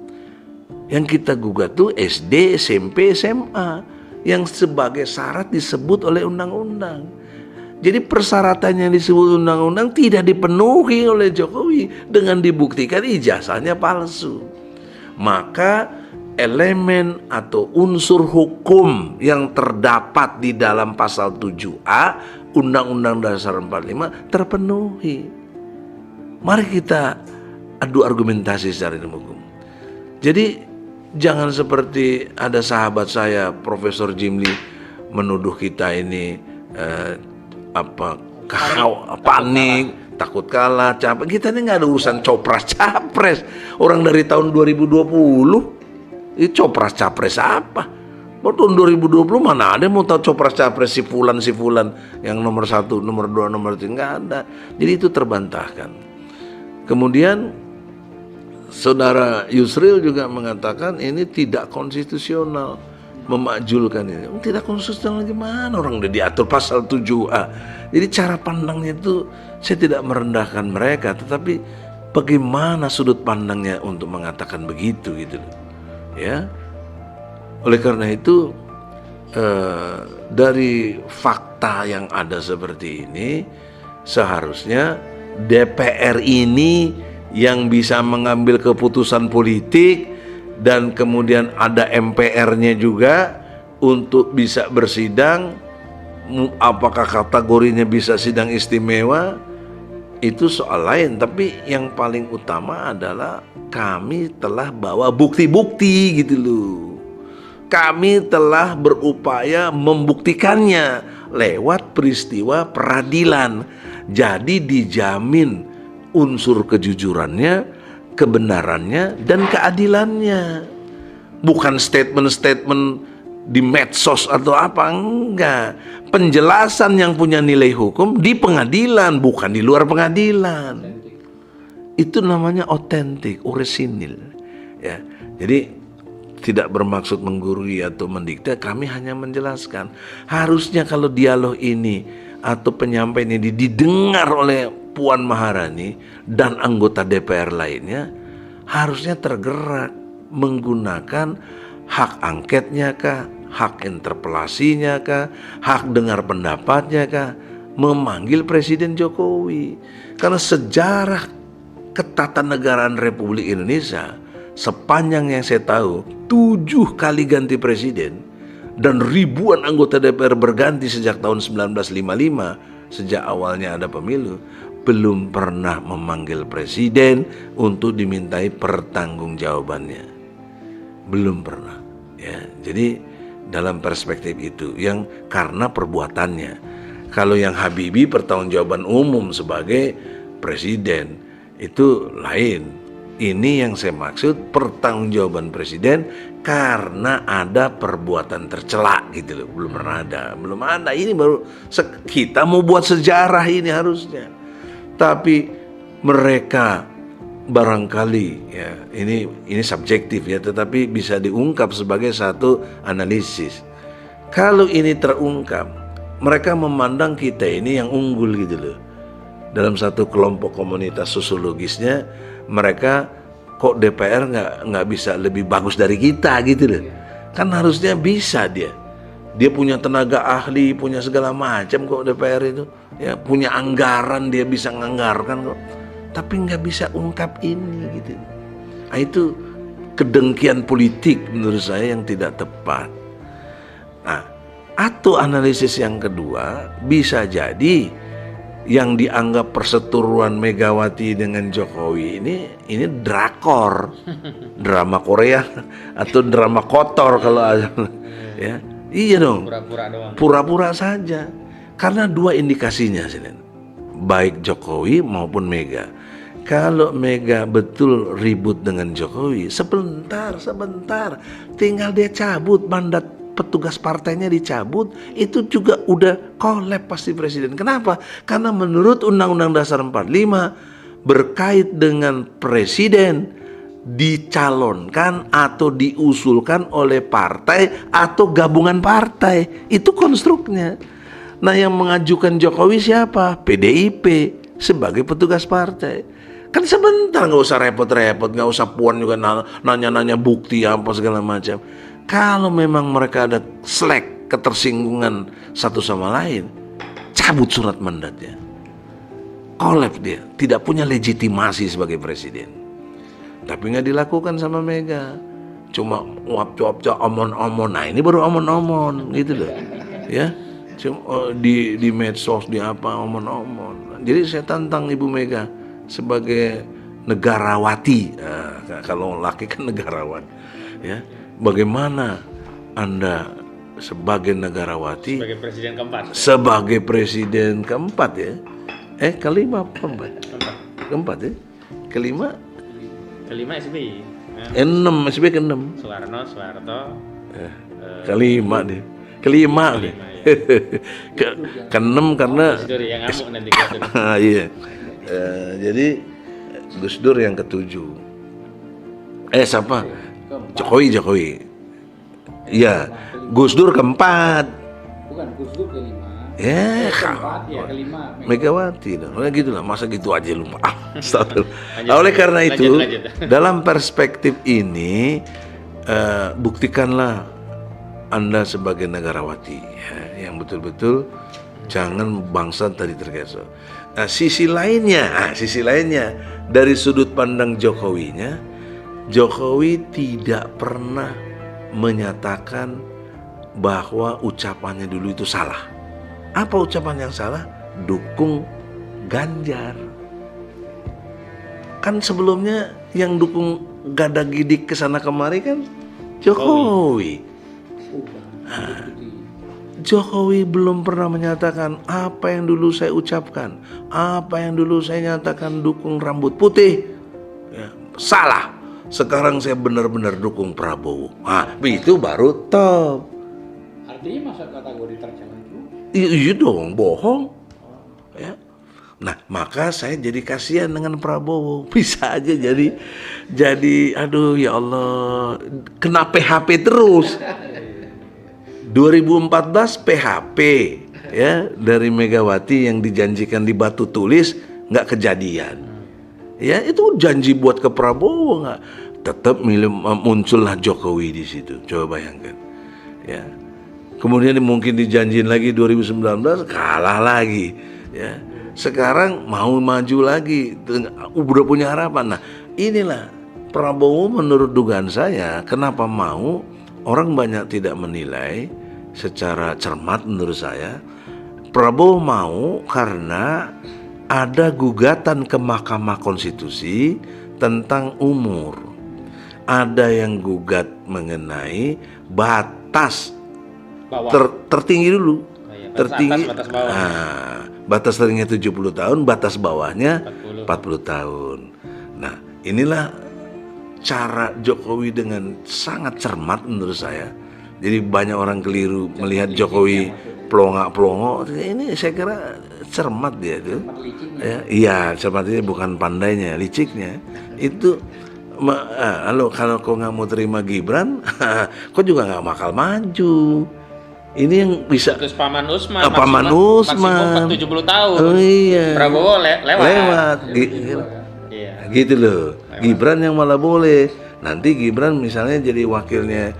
Yang kita gugat tuh SD, SMP, SMA yang sebagai syarat disebut oleh undang-undang. Jadi persyaratan yang disebut undang-undang tidak dipenuhi oleh Jokowi dengan dibuktikan ijazahnya palsu. Maka elemen atau unsur hukum yang terdapat di dalam pasal 7A Undang-Undang Dasar 45 terpenuhi. Mari kita adu argumentasi secara ilmu hukum. Jadi jangan seperti ada sahabat saya Profesor Jimli menuduh kita ini panik, takut kalah, capek. Kita ini nggak ada urusan copras capres. Orang dari tahun 2020 ini copras capres apa? Baru tahun 2020 mana ada yang mau tahu copras capres si fulan yang nomor 1, nomor 2, nomor 3, nggak ada. Jadi itu terbantahkan. Kemudian Saudara Yusril juga mengatakan ini tidak konstitusional, memakjulkan ini. Tidak konstitusional gimana? Orang udah diatur pasal 7A. Jadi cara pandangnya itu saya tidak merendahkan mereka, tetapi bagaimana sudut pandangnya untuk mengatakan begitu gitu loh. Ya. Oleh karena itu dari fakta yang ada seperti ini seharusnya DPR ini yang bisa mengambil keputusan politik dan kemudian ada MPR-nya juga untuk bisa bersidang, apakah kategorinya bisa sidang istimewa itu soal lain, tapi yang paling utama adalah kami telah bawa bukti-bukti gitu loh. Kami telah berupaya membuktikannya lewat peristiwa peradilan. Jadi dijamin unsur kejujurannya, kebenarannya, dan keadilannya. Bukan statement-statement di medsos atau apa, enggak. Penjelasan yang punya nilai hukum di pengadilan, bukan di luar pengadilan. Itu namanya otentik, orisinil. Ya, jadi tidak bermaksud menggurui atau mendikte, kami hanya menjelaskan. Harusnya kalau dialog ini atau penyampaian ini didengar oleh Puan Maharani dan anggota DPR lainnya, harusnya tergerak menggunakan hak angketnya kah, hak interpelasinya kah, hak dengar pendapatnya kah, memanggil Presiden Jokowi. Karena sejarah ketatanegaraan Republik Indonesia sepanjang yang saya tahu 7 kali ganti presiden dan ribuan anggota DPR berganti sejak tahun 1955, sejak awalnya ada pemilu, belum pernah memanggil presiden untuk dimintai pertanggungjawabannya. Belum pernah. Ya, jadi dalam perspektif itu yang karena perbuatannya. Kalau yang Habibie pertanggungjawaban umum sebagai presiden itu lain. Ini yang saya maksud pertanggungjawaban presiden karena ada perbuatan tercela gitu loh. Belum ada. Ini baru kita mau buat sejarah ini harusnya. Tapi mereka barangkali ya ini subjektif ya, tetapi bisa diungkap sebagai satu analisis. Kalau ini terungkap, mereka memandang kita ini yang unggul gitu loh. Dalam satu kelompok komunitas sosiologisnya, mereka kok DPR nggak bisa lebih bagus dari kita gitu loh. Kan harusnya bisa dia punya tenaga ahli, punya segala macam kok DPR itu ya, punya anggaran, dia bisa nganggarkan kok, tapi nggak bisa ungkap ini gitu. Nah, itu kedengkian politik menurut saya yang tidak tepat. Nah, atau analisis yang kedua bisa jadi yang dianggap perseteruan Megawati dengan Jokowi ini drakor, drama Korea atau drama kotor kalau ada ya. Iya dong, Pura-pura doang. pura-pura saja. Karena dua indikasinya, baik Jokowi maupun Mega. Kalau Mega betul ribut dengan Jokowi, sebentar, tinggal dia cabut mandat petugas partainya, dicabut, itu juga udah kolab pasti presiden. Kenapa? Karena menurut Undang-Undang Dasar 45 berkait dengan presiden dicalonkan atau diusulkan oleh partai atau gabungan partai. Itu konstruknya. Nah, yang mengajukan Jokowi siapa? PDIP. sebagai petugas partai. Kan sebentar, nggak usah repot-repot, nggak usah Puan juga nanya-nanya bukti apa segala macam. Kalau memang mereka ada slack, ketersinggungan satu sama lain, cabut surat mandatnya. Kolab dia, tidak punya legitimasi sebagai presiden. Tapi nggak dilakukan sama Mega. Cuma uap-uap, omon-omon. Nah ini baru omon-omon gitu loh. Ya, cuma di medsos, di apa, omon-omon. Jadi saya tantang Ibu Mega sebagai negarawati. Nah, kalau laki kan negarawan. Ya, bagaimana Anda sebagai negarawati, Sebagai presiden keempat. sebagai presiden keempat ya? Kelima apa keempat? Keempat ya? Kelima? Kelima SBY. Enam, SBY ke-6. Soeharto. Kelima deh. Kelima deh. Ke-6 karena Gus Dur yang ngamuk nanti Gus Dur. iya. Jadi Gus Dur yang ke-7. Siapa? Jokowi. Iya. Gus Dur keempat. Bukan, Gus Dur kelima. Keempat Ya, kelima. Megawati dong. Gitu lah, masa gitu aja lupa. Lanjut, Oleh karena itu, lanjut. dalam perspektif ini buktikanlah Anda sebagai negarawati ya, yang betul-betul jangan bangsa tadi tergesa. Nah, sisi lainnya dari sudut pandang Jokowinya, Jokowi tidak pernah menyatakan bahwa ucapannya dulu itu salah. Apa ucapan yang salah? Dukung Ganjar. Kan sebelumnya yang dukung gadag-gidik kesana kemari kan Jokowi. Jokowi belum pernah menyatakan apa yang dulu saya ucapkan, apa yang dulu saya nyatakan dukung rambut putih. Ya, salah. Sekarang saya benar-benar dukung Prabowo. Itu baru top. Artinya masa kategori tercela itu? Iya dong, bohong. Ya. Nah, maka saya jadi kasihan dengan Prabowo. Bisa aja jadi aduh ya Allah, kena PHP terus. 2014 PHP ya dari Megawati yang dijanjikan di batu tulis nggak kejadian. Ya, itu janji buat ke Prabowo nggak. Tetap muncullah Jokowi di situ. Coba bayangkan. Ya. Kemudian mungkin dijanjiin lagi 2019 kalah lagi ya. Sekarang mau maju lagi udah punya harapan. Nah, inilah Prabowo menurut dugaan saya kenapa mau orang banyak tidak menilai secara cermat menurut saya. Prabowo mau karena ada gugatan ke Mahkamah Konstitusi tentang umur. Ada yang gugat mengenai batas tertinggi dulu. Tertinggi batas bawah. Batas tertingginya 70 tahun, batas bawahnya 40 tahun. Nah, inilah cara Jokowi dengan sangat cermat menurut saya. Jadi banyak orang keliru melihat Jokowi pelongak-pelongo. Ini saya kira cermat dia itu. Iya, cermatnya bukan pandainya, liciknya. Itu kalau kau nggak mau terima Gibran, kau juga nggak bakal maju. Ini yang bisa Terus Paman Usman. Paman Maksimum Usman 70 tahun. Oh iya. Prabowo lewat. Iya. Gitu loh. Gibran yang malah boleh. Nanti Gibran misalnya jadi wakilnya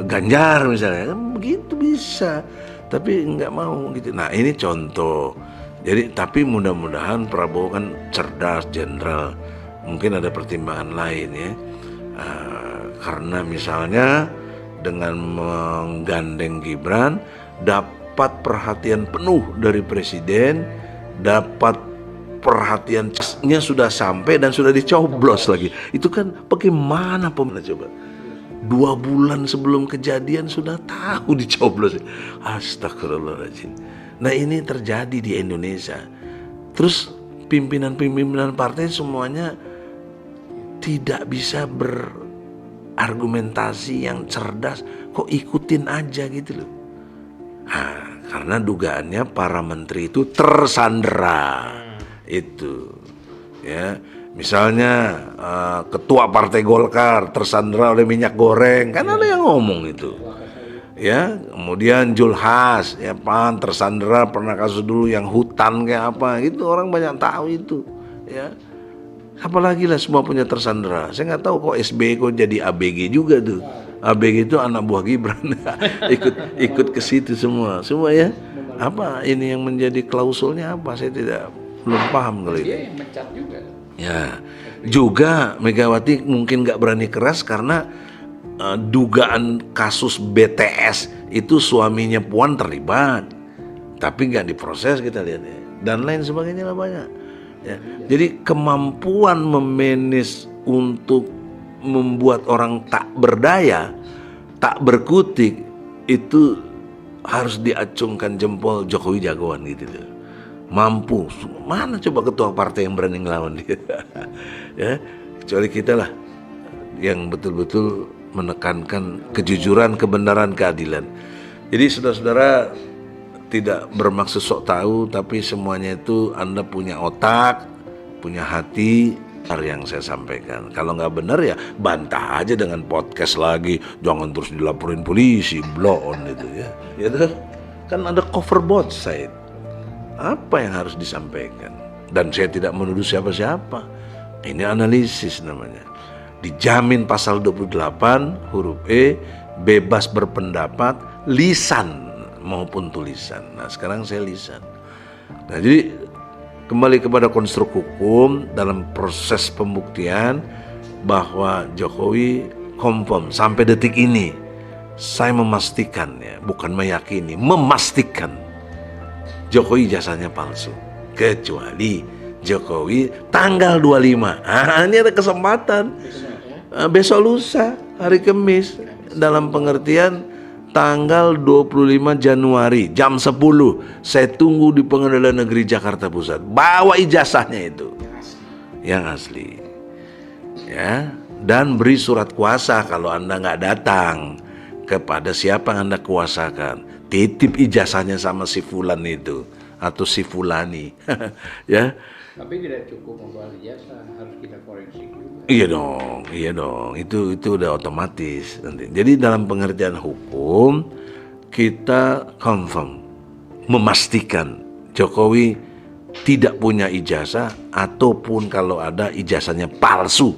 Ganjar misalnya, kan begitu bisa. Tapi nggak mau gitu. Nah, ini contoh. Jadi tapi mudah-mudahan Prabowo kan cerdas, jenderal. Mungkin ada pertimbangan lain ya. Karena misalnya dengan menggandeng Gibran dapat perhatian penuh dari presiden, dapat perhatiannya sudah sampai dan sudah dicoblos lagi. Itu kan bagaimana pemerintah coba? 2 bulan sebelum kejadian sudah tahu dicoblos. Astagfirullahaladzim. Nah, ini terjadi di Indonesia. Terus pimpinan-pimpinan partai semuanya tidak bisa argumentasi yang cerdas, kok ikutin aja gitu loh. Karena dugaannya para menteri itu tersandera. Itu ya, misalnya ketua partai Golkar tersandera oleh minyak goreng, kan ada yang ngomong itu ya, kemudian Julhas, ya pan tersandera pernah kasus dulu yang hutan kayak apa, itu orang banyak tahu itu, ya. Apalagi lah semua punya tersandera. Saya nggak tahu kok SBY kok jadi ABG juga tuh. ABG itu anak buah Gibran, ikut ke situ semua ya. Apa ini yang menjadi klausulnya apa? Saya belum paham kali ini. Dia yang mencat juga. Ya, juga Megawati mungkin nggak berani keras karena dugaan kasus BTS itu suaminya Puan terlibat, tapi nggak diproses kita lihat ya. Dan lain sebagainya lah banyak. Ya. Jadi kemampuan memanage untuk membuat orang tak berdaya, tak berkutik itu harus diacungkan jempol. Jokowi jagoan gitu loh. Mampu. Mana coba ketua partai yang berani ngelawan dia? Ya, kecuali kita lah yang betul-betul menekankan kejujuran, kebenaran, keadilan. Jadi saudara-saudara, tidak bermaksud sok tahu, tapi semuanya itu Anda punya otak, punya hati, yang saya sampaikan. Kalau nggak benar ya bantah aja dengan podcast lagi, jangan terus dilaporin polisi, blow on itu ya. Gitu. Kan ada cover both side. Apa yang harus disampaikan? Dan saya tidak menuduh siapa-siapa. Ini analisis namanya. Dijamin pasal 28 huruf E, bebas berpendapat, lisan maupun tulisan. Nah sekarang saya lisan. Nah jadi kembali kepada konstruk hukum dalam proses pembuktian bahwa Jokowi confirm sampai detik ini saya memastikan ya, bukan meyakini, memastikan Jokowi jasanya palsu. Kecuali Jokowi tanggal 25. Ini ada kesempatan. Besok lusa hari Kamis dalam pengertian tanggal 25 Januari jam 10 saya tunggu di Pengadilan Negeri Jakarta Pusat. Bawa ijazahnya itu yang asli ya, dan beri surat kuasa kalau Anda nggak datang kepada siapa yang Anda kuasakan. Titip ijazahnya sama si Fulan itu atau si Fulani. Ya. Tapi tidak cukup membawa ijazah, harus kita forensik juga. Iya dong. Itu udah otomatis nanti. Jadi dalam pengertian hukum kita confirm, memastikan Jokowi tidak punya ijazah ataupun kalau ada ijazahnya palsu.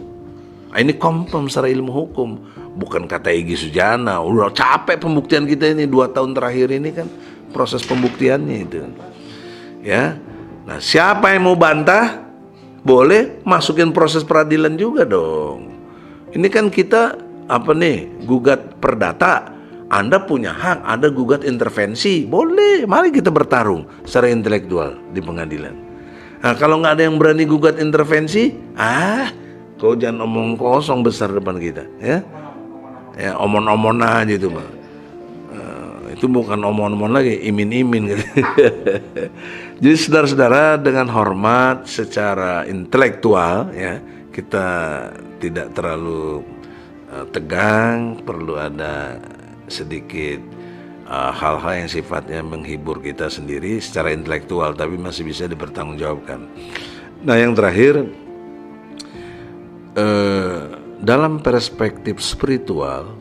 Nah, ini confirm secara ilmu hukum, bukan kata Egy Sujana. Udah capek pembuktian kita ini 2 tahun terakhir ini kan proses pembuktiannya itu. Ya. Nah, siapa yang mau bantah boleh masukin proses peradilan juga dong. Ini kan kita gugat perdata. Anda punya hak, Anda gugat intervensi, boleh. Mari kita bertarung secara intelektual di pengadilan. Nah, kalau nggak ada yang berani gugat intervensi, kau jangan omong kosong besar depan kita, ya. Ya omon-omon aja itu mah. Itu bukan omon-omon lagi, imin-imin gitu. Jadi saudara-saudara, dengan hormat secara intelektual ya, kita tidak terlalu tegang, perlu ada sedikit hal-hal yang sifatnya menghibur kita sendiri secara intelektual, tapi masih bisa dipertanggungjawabkan. Nah yang terakhir, dalam perspektif spiritual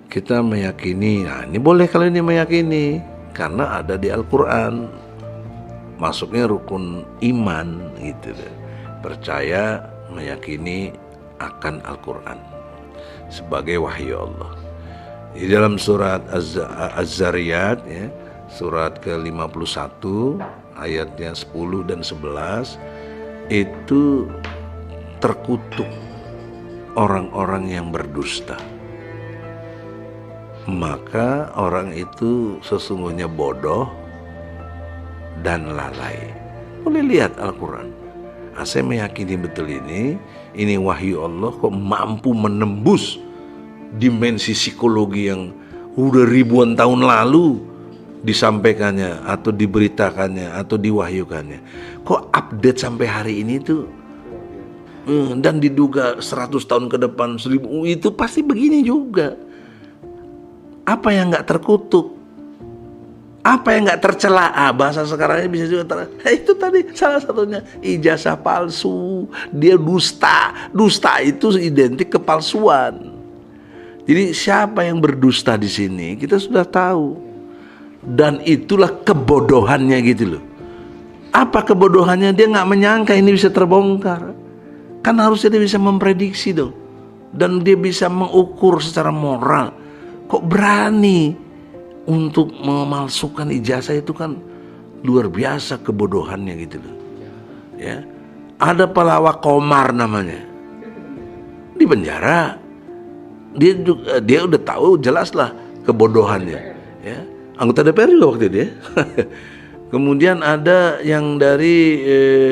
kita meyakini, nah ini boleh kalau ini meyakini karena ada di Al-Quran, masuknya rukun iman gitu, percaya meyakini akan Al-Quran sebagai wahyu Allah. Di dalam surat Az-Zariyat ya, surat ke-51 ayatnya 10 dan 11 itu terkutuk orang-orang yang berdusta. Maka orang itu sesungguhnya bodoh dan lalai. Boleh lihat Al-Quran. Saya meyakini betul ini wahyu Allah kok mampu menembus dimensi psikologi yang udah ribuan tahun lalu disampaikannya atau diberitakannya atau diwahyukannya. Kok update sampai hari ini tuh, dan diduga 100 tahun ke depan, 1000, itu pasti begini juga. Apa yang gak terkutuk, apa yang gak tercela, bahasa sekarangnya bisa juga itu tadi salah satunya ijazah palsu. Dia dusta itu identik kepalsuan. Jadi siapa yang berdusta di sini kita sudah tahu. Dan itulah kebodohannya gitu loh. Apa kebodohannya? Dia nggak menyangka ini bisa terbongkar. Kan harusnya dia bisa memprediksi dong. Dan dia bisa mengukur secara moral. Kok berani untuk memalsukan ijazah? Itu kan luar biasa kebodohannya gitu loh. Ya. Ada pelawak Komar namanya. Di penjara. Dia udah tahu jelaslah kebodohannya. Ya. Anggota DPR juga waktu itu ya. Kemudian ada yang dari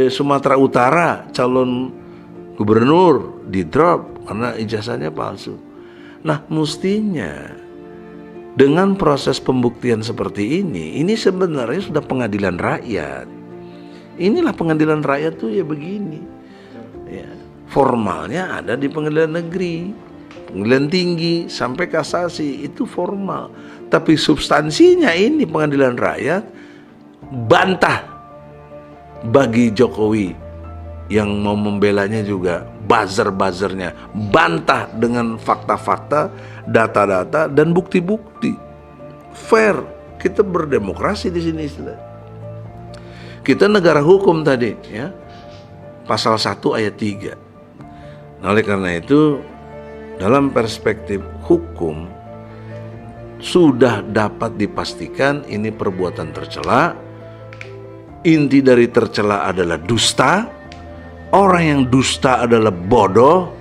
Sumatera Utara, calon gubernur, di drop karena ijazahnya palsu. Nah, mestinya dengan proses pembuktian seperti ini sebenarnya sudah pengadilan rakyat. Inilah pengadilan rakyat tuh ya begini. Ya, formalnya ada di pengadilan negeri, pengadilan tinggi, sampai kasasi, itu formal. Tapi substansinya ini pengadilan rakyat bantah bagi Jokowi yang mau membelanya juga buzzer-buzzernya, bantah dengan fakta-fakta, data-data dan bukti-bukti. Fair, kita berdemokrasi di sini istilah. Kita negara hukum tadi ya. Pasal 1 ayat 3. Nah, oleh karena itu dalam perspektif hukum sudah dapat dipastikan ini perbuatan tercela. Inti dari tercela adalah dusta. Orang yang dusta adalah bodoh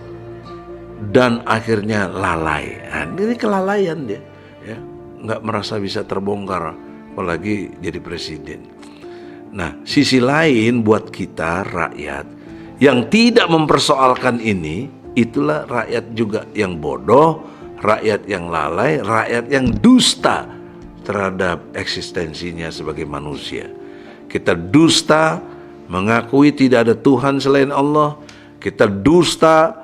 dan akhirnya lalai. Nah, ini kelalaian dia, ya, nggak merasa bisa terbongkar, apalagi jadi presiden. Nah, sisi lain buat kita rakyat yang tidak mempersoalkan ini, itulah rakyat juga yang bodoh, rakyat yang lalai, rakyat yang dusta terhadap eksistensinya sebagai manusia. Kita dusta mengakui tidak ada Tuhan selain Allah. Kita dusta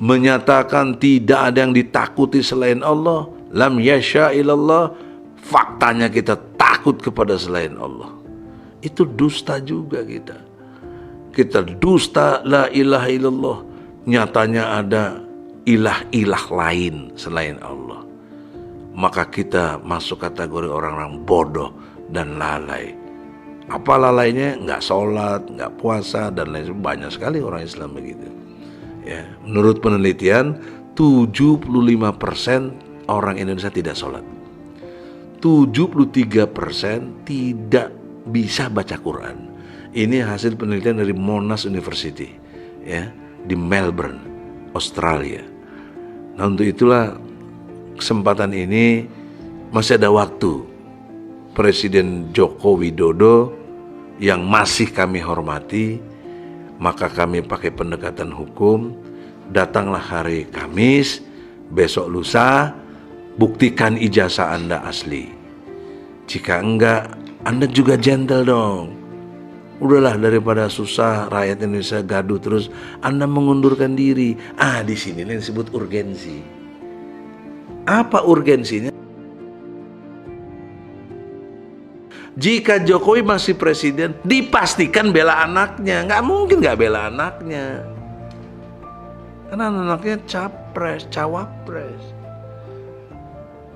menyatakan tidak ada yang ditakuti selain Allah. Lam yasha ilallah. Faktanya kita takut kepada selain Allah. Itu dusta juga kita. Kita dusta la ilaha illallah. Nyatanya ada ilah-ilah lain selain Allah. Maka kita masuk kategori orang-orang bodoh dan lalai. Apa lalainya? Nggak sholat, nggak puasa, dan lain sebagainya. Banyak sekali orang Islam begitu. Ya, menurut penelitian, 75% orang Indonesia tidak sholat. 73% tidak bisa baca Quran. Ini hasil penelitian dari Monash University, ya, di Melbourne, Australia. Nah, untuk itulah kesempatan ini masih ada waktu. Presiden Joko Widodo yang masih kami hormati, maka kami pakai pendekatan hukum. Datanglah hari Kamis, besok lusa, buktikan ijazah Anda asli. Jika enggak, Anda juga gentle dong. Udahlah, daripada susah rakyat Indonesia gaduh terus, Anda mengundurkan diri. Di sini yang disebut urgensi. Apa urgensinya? Jika Jokowi masih presiden, dipastikan bela anaknya. Nggak mungkin nggak bela anaknya. Karena anaknya capres, cawapres.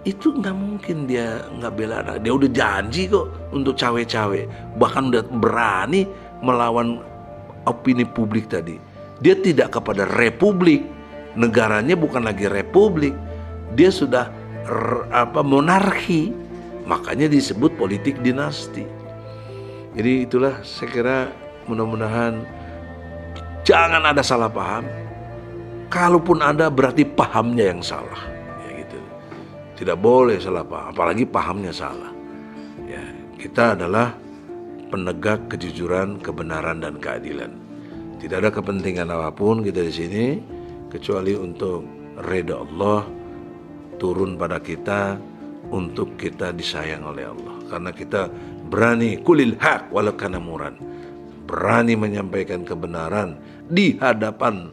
Itu nggak mungkin dia nggak bela anak. Dia udah janji kok untuk cawe-cawe. Bahkan udah berani melawan opini publik tadi. Dia tidak kepada republik. Negaranya bukan lagi republik. Dia sudah monarki. Makanya disebut politik dinasti. Jadi itulah saya kira, mudah-mudahan jangan ada salah paham. Kalaupun ada, berarti pahamnya yang salah. Ya gitu. Tidak boleh salah paham, apalagi pahamnya salah. Ya, kita adalah penegak kejujuran, kebenaran dan keadilan. Tidak ada kepentingan apapun kita di sini kecuali untuk ridha Allah turun pada kita, untuk kita disayang oleh Allah. Karena kita berani kulil haq walau kana muran, berani menyampaikan kebenaran di hadapan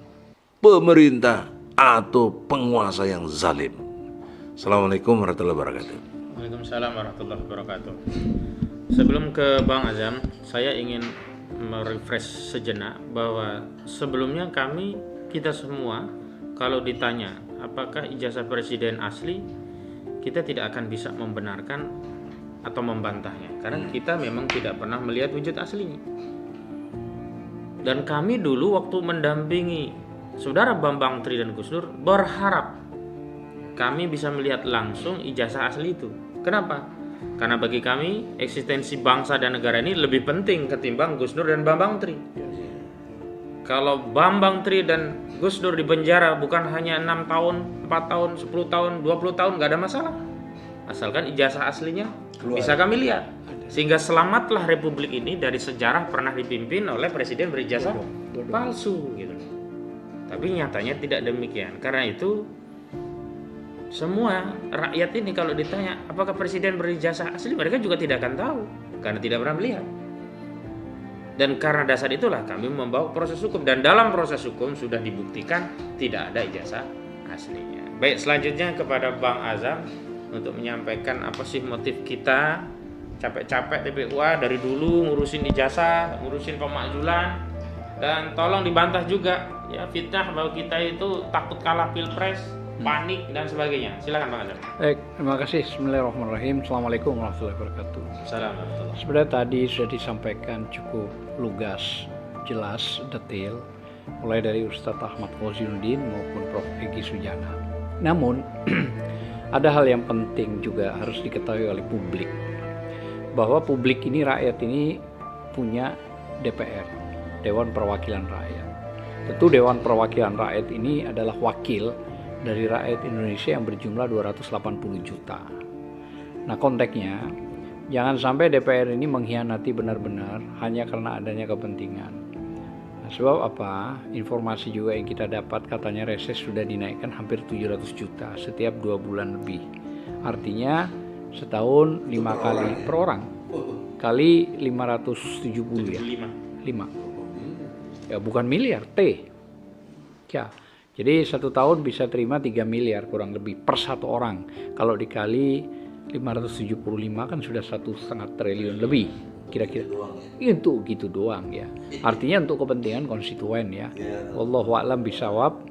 pemerintah atau penguasa yang zalim. Assalamualaikum warahmatullahi wabarakatuh. Waalaikumsalam warahmatullahi wabarakatuh. Sebelum ke Bang Azam, saya ingin merefresh sejenak bahwa sebelumnya kita semua kalau ditanya apakah ijazah presiden asli, kita tidak akan bisa membenarkan atau membantahnya karena kita memang tidak pernah melihat wujud aslinya. Dan kami dulu waktu mendampingi Saudara Bambang Tri dan Gus Dur berharap kami bisa melihat langsung ijazah asli itu. Kenapa? Karena bagi kami eksistensi bangsa dan negara ini lebih penting ketimbang Gus Dur dan Bambang Tri. Kalau Bambang Tri dan Gus Dur di penjara bukan hanya 6 tahun, 4 tahun, 10 tahun, 20 tahun, gak ada masalah. Asalkan ijazah aslinya bisa kami lihat. Sehingga selamatlah Republik ini dari sejarah pernah dipimpin oleh presiden berijazah palsu gitu. Tapi nyatanya tidak demikian. Karena itu semua rakyat ini kalau ditanya apakah presiden berijazah asli, mereka juga tidak akan tahu karena tidak pernah melihat. Dan karena dasar itulah kami membawa proses hukum, dan dalam proses hukum sudah dibuktikan tidak ada ijazah aslinya. Baik, selanjutnya kepada Bang Azam untuk menyampaikan apa sih motif kita capek-capek TPUA dari dulu ngurusin ijazah, ngurusin pemakzulan, dan tolong dibantah juga ya fitnah bahwa kita itu takut kalah pilpres, panik dan sebagainya. Silakan Bang Azam. Baik, terima kasih. Bismillahirrahmanirrahim. Assalamualaikum warahmatullahi wabarakatuh. Assalamualaikum. Sebenarnya tadi sudah disampaikan cukup lugas, jelas, detail, mulai dari Ustadz Ahmad Khozinuddin maupun Prof. Egy Sujana. Namun ada hal yang penting juga harus diketahui oleh publik, bahwa publik ini, rakyat ini punya DPR, Dewan Perwakilan Rakyat. Tentu Dewan Perwakilan Rakyat ini adalah wakil dari rakyat Indonesia yang berjumlah 280 juta. Nah, konteksnya jangan sampai DPR ini mengkhianati benar-benar hanya karena adanya kepentingan. Nah, sebab apa? Informasi juga yang kita dapat katanya reses sudah dinaikkan hampir 700 juta setiap 2 bulan lebih. Artinya setahun 5 kali per orang, kali 570 ya, 5 ya, bukan miliar, T ya. Jadi 1 tahun bisa terima 3 miliar kurang lebih per 1 orang. Kalau dikali 575 kan sudah 1,5 triliun lebih kira-kira. Itu gitu doang ya. Artinya untuk kepentingan konstituen ya. Wallahu a'lam bishawab,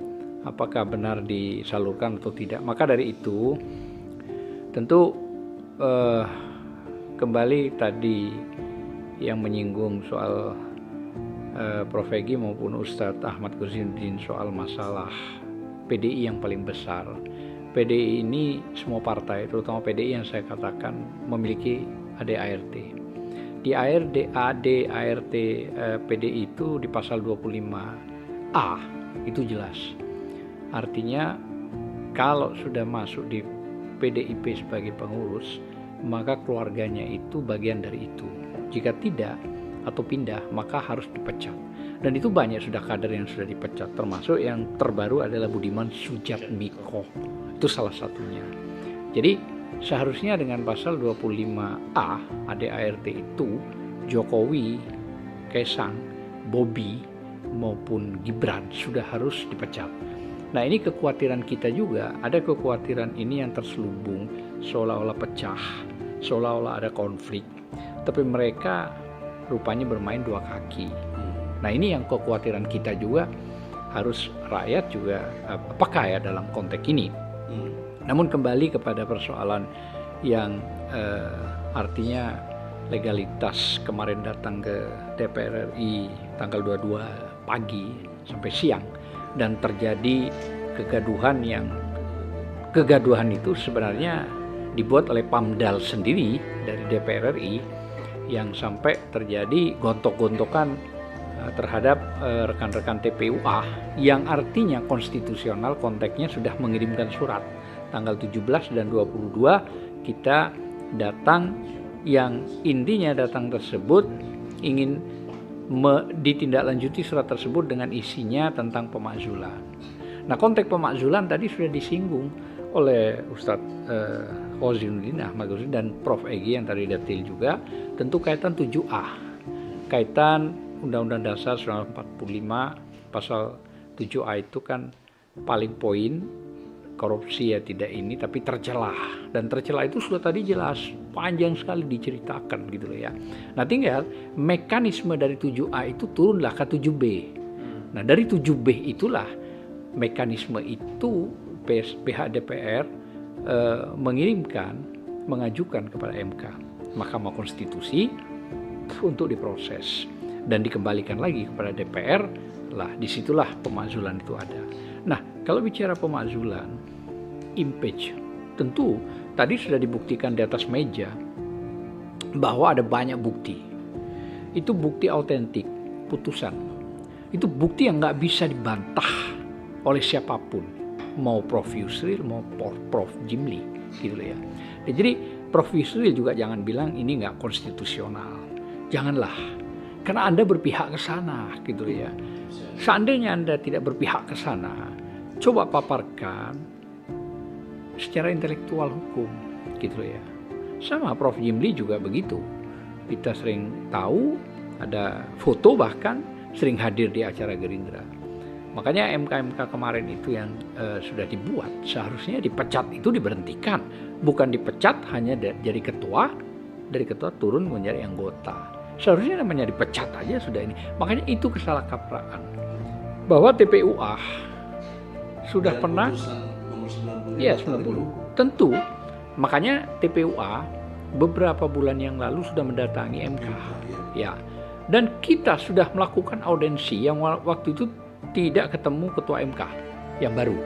apakah benar disalurkan atau tidak. Maka dari itu tentu kembali tadi yang menyinggung soal Prof. Egy maupun Ustadz Ahmad Khozinuddin soal masalah PDI yang paling besar. PDI ini semua partai, terutama PDI yang saya katakan memiliki ADART. Di ADART PDI itu di pasal 25A itu jelas. Artinya kalau sudah masuk di PDIP sebagai pengurus, maka keluarganya itu bagian dari itu. Jika tidak atau pindah, maka harus dipecat. Dan itu banyak sudah kader yang sudah dipecat, termasuk yang terbaru adalah Budiman Sujatmiko. Itu salah satunya. Jadi seharusnya dengan pasal 25A ADART itu Jokowi, Kaesang, Bobi maupun Gibran sudah harus dipecat. Nah, ini kekhawatiran kita juga, ada kekhawatiran ini yang terselubung seolah-olah pecah, seolah-olah ada konflik, tapi mereka rupanya bermain 2 kaki. Nah, ini yang kekhawatiran kita juga, harus rakyat juga apakah ya dalam konteks ini. Namun kembali kepada persoalan yang artinya legalitas kemarin datang ke DPR RI tanggal 22 pagi sampai siang dan terjadi kegaduhan itu sebenarnya dibuat oleh Pamdal sendiri dari DPR RI yang sampai terjadi gontok-gontokan terhadap rekan-rekan TPUA yang artinya konstitusional, konteksnya sudah mengirimkan surat tanggal 17 dan 22 kita datang, yang intinya datang tersebut ingin ditindaklanjuti surat tersebut dengan isinya tentang pemakzulan. Nah, konteks pemakzulan tadi sudah disinggung oleh Ustadz Khozinuddin, Ahmad Khozinuddin dan Prof. Egy yang tadi detail juga, tentu kaitan 7A, kaitan Undang-Undang Dasar 1945 pasal 7A itu kan paling poin korupsi ya tidak ini, tapi tercelah, dan tercelah itu sudah tadi jelas panjang sekali diceritakan gitu loh ya. Nah, tinggal mekanisme dari 7A itu turunlah ke 7B. Nah, dari 7B itulah mekanisme itu pihak DPR mengajukan kepada MK, Mahkamah Konstitusi, untuk diproses dan dikembalikan lagi kepada DPR. Lah, disitulah pemakzulan itu ada. Nah, kalau bicara pemakzulan, impeach, tentu tadi sudah dibuktikan di atas meja bahwa ada banyak bukti. Itu bukti autentik, putusan. Itu bukti yang nggak bisa dibantah oleh siapapun, mau Prof. Yusril, mau Prof. Jimli, gitu ya. Jadi Prof. Yusril juga jangan bilang ini nggak konstitusional. Janganlah, karena Anda berpihak ke sana, gitu ya. Seandainya Anda tidak berpihak ke sana, coba paparkan secara intelektual hukum, gitu ya. Sama Prof. Jimli juga begitu. Kita sering tahu, ada foto bahkan sering hadir di acara Gerindra. Makanya MK kemarin itu yang sudah dibuat, seharusnya dipecat itu diberhentikan, bukan dipecat hanya jadi ketua, dari ketua turun menjadi anggota. Seharusnya namanya dipecat aja sudah ini. Makanya itu kesalahkapraan. Bahwa TPUA sudah dan pernah, ya 90, tentu. Makanya TPUA beberapa bulan yang lalu sudah mendatangi MK, ya. Dan kita sudah melakukan audensi yang waktu itu tidak ketemu ketua MK yang baru.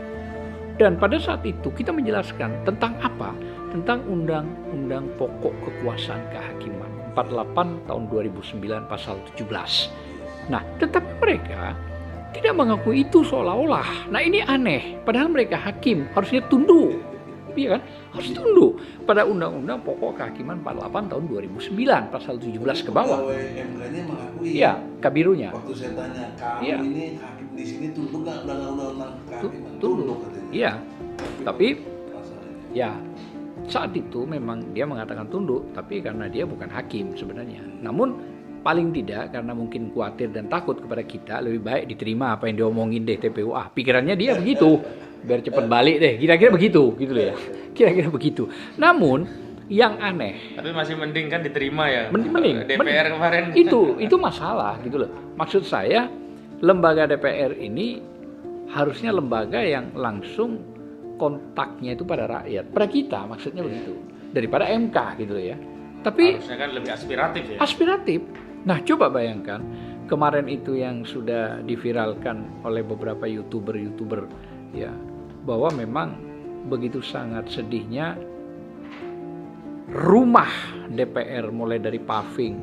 Dan pada saat itu kita menjelaskan tentang apa? Tentang Undang-Undang Pokok Kekuasaan Kehakiman 48 tahun 2009 pasal 17. Nah, tetapi mereka tidak mengakui itu seolah-olah. Nah, ini aneh. Padahal mereka hakim, harusnya tunduk. Iya kan? Harus tunduk pada Undang-Undang Pokok Kehakiman 48 tahun 2009 pasal 17 ke bawah. MK-nya mengakui. Iya, kabirunya. Waktu saya tanya, kamu iya. Ini hakim di sini tunduk nggak Undang-Undang Kehakiman? Tunduk katanya. Iya. Tapi ya saat itu memang dia mengatakan tunduk, tapi karena dia bukan hakim sebenarnya. Namun paling tidak karena mungkin khawatir dan takut kepada kita, lebih baik diterima apa yang diomongin deh TPUA. Pikirannya dia begitu. Biar cepat balik deh, kira-kira begitu, gitu loh ya. Kira-kira begitu. Namun yang aneh. Tapi masih mending kan diterima ya. Mending. DPR kemarin. Itu masalah, gitu loh. Maksud saya lembaga DPR ini harusnya lembaga yang langsung kontaknya itu pada rakyat, pada kita, maksudnya begitu. Daripada MK, gitu loh ya. Tapi harusnya kan lebih aspiratif ya. Aspiratif. Nah, coba bayangkan kemarin itu yang sudah diviralkan oleh beberapa YouTuber ya, bahwa memang begitu sangat sedihnya rumah DPR mulai dari paving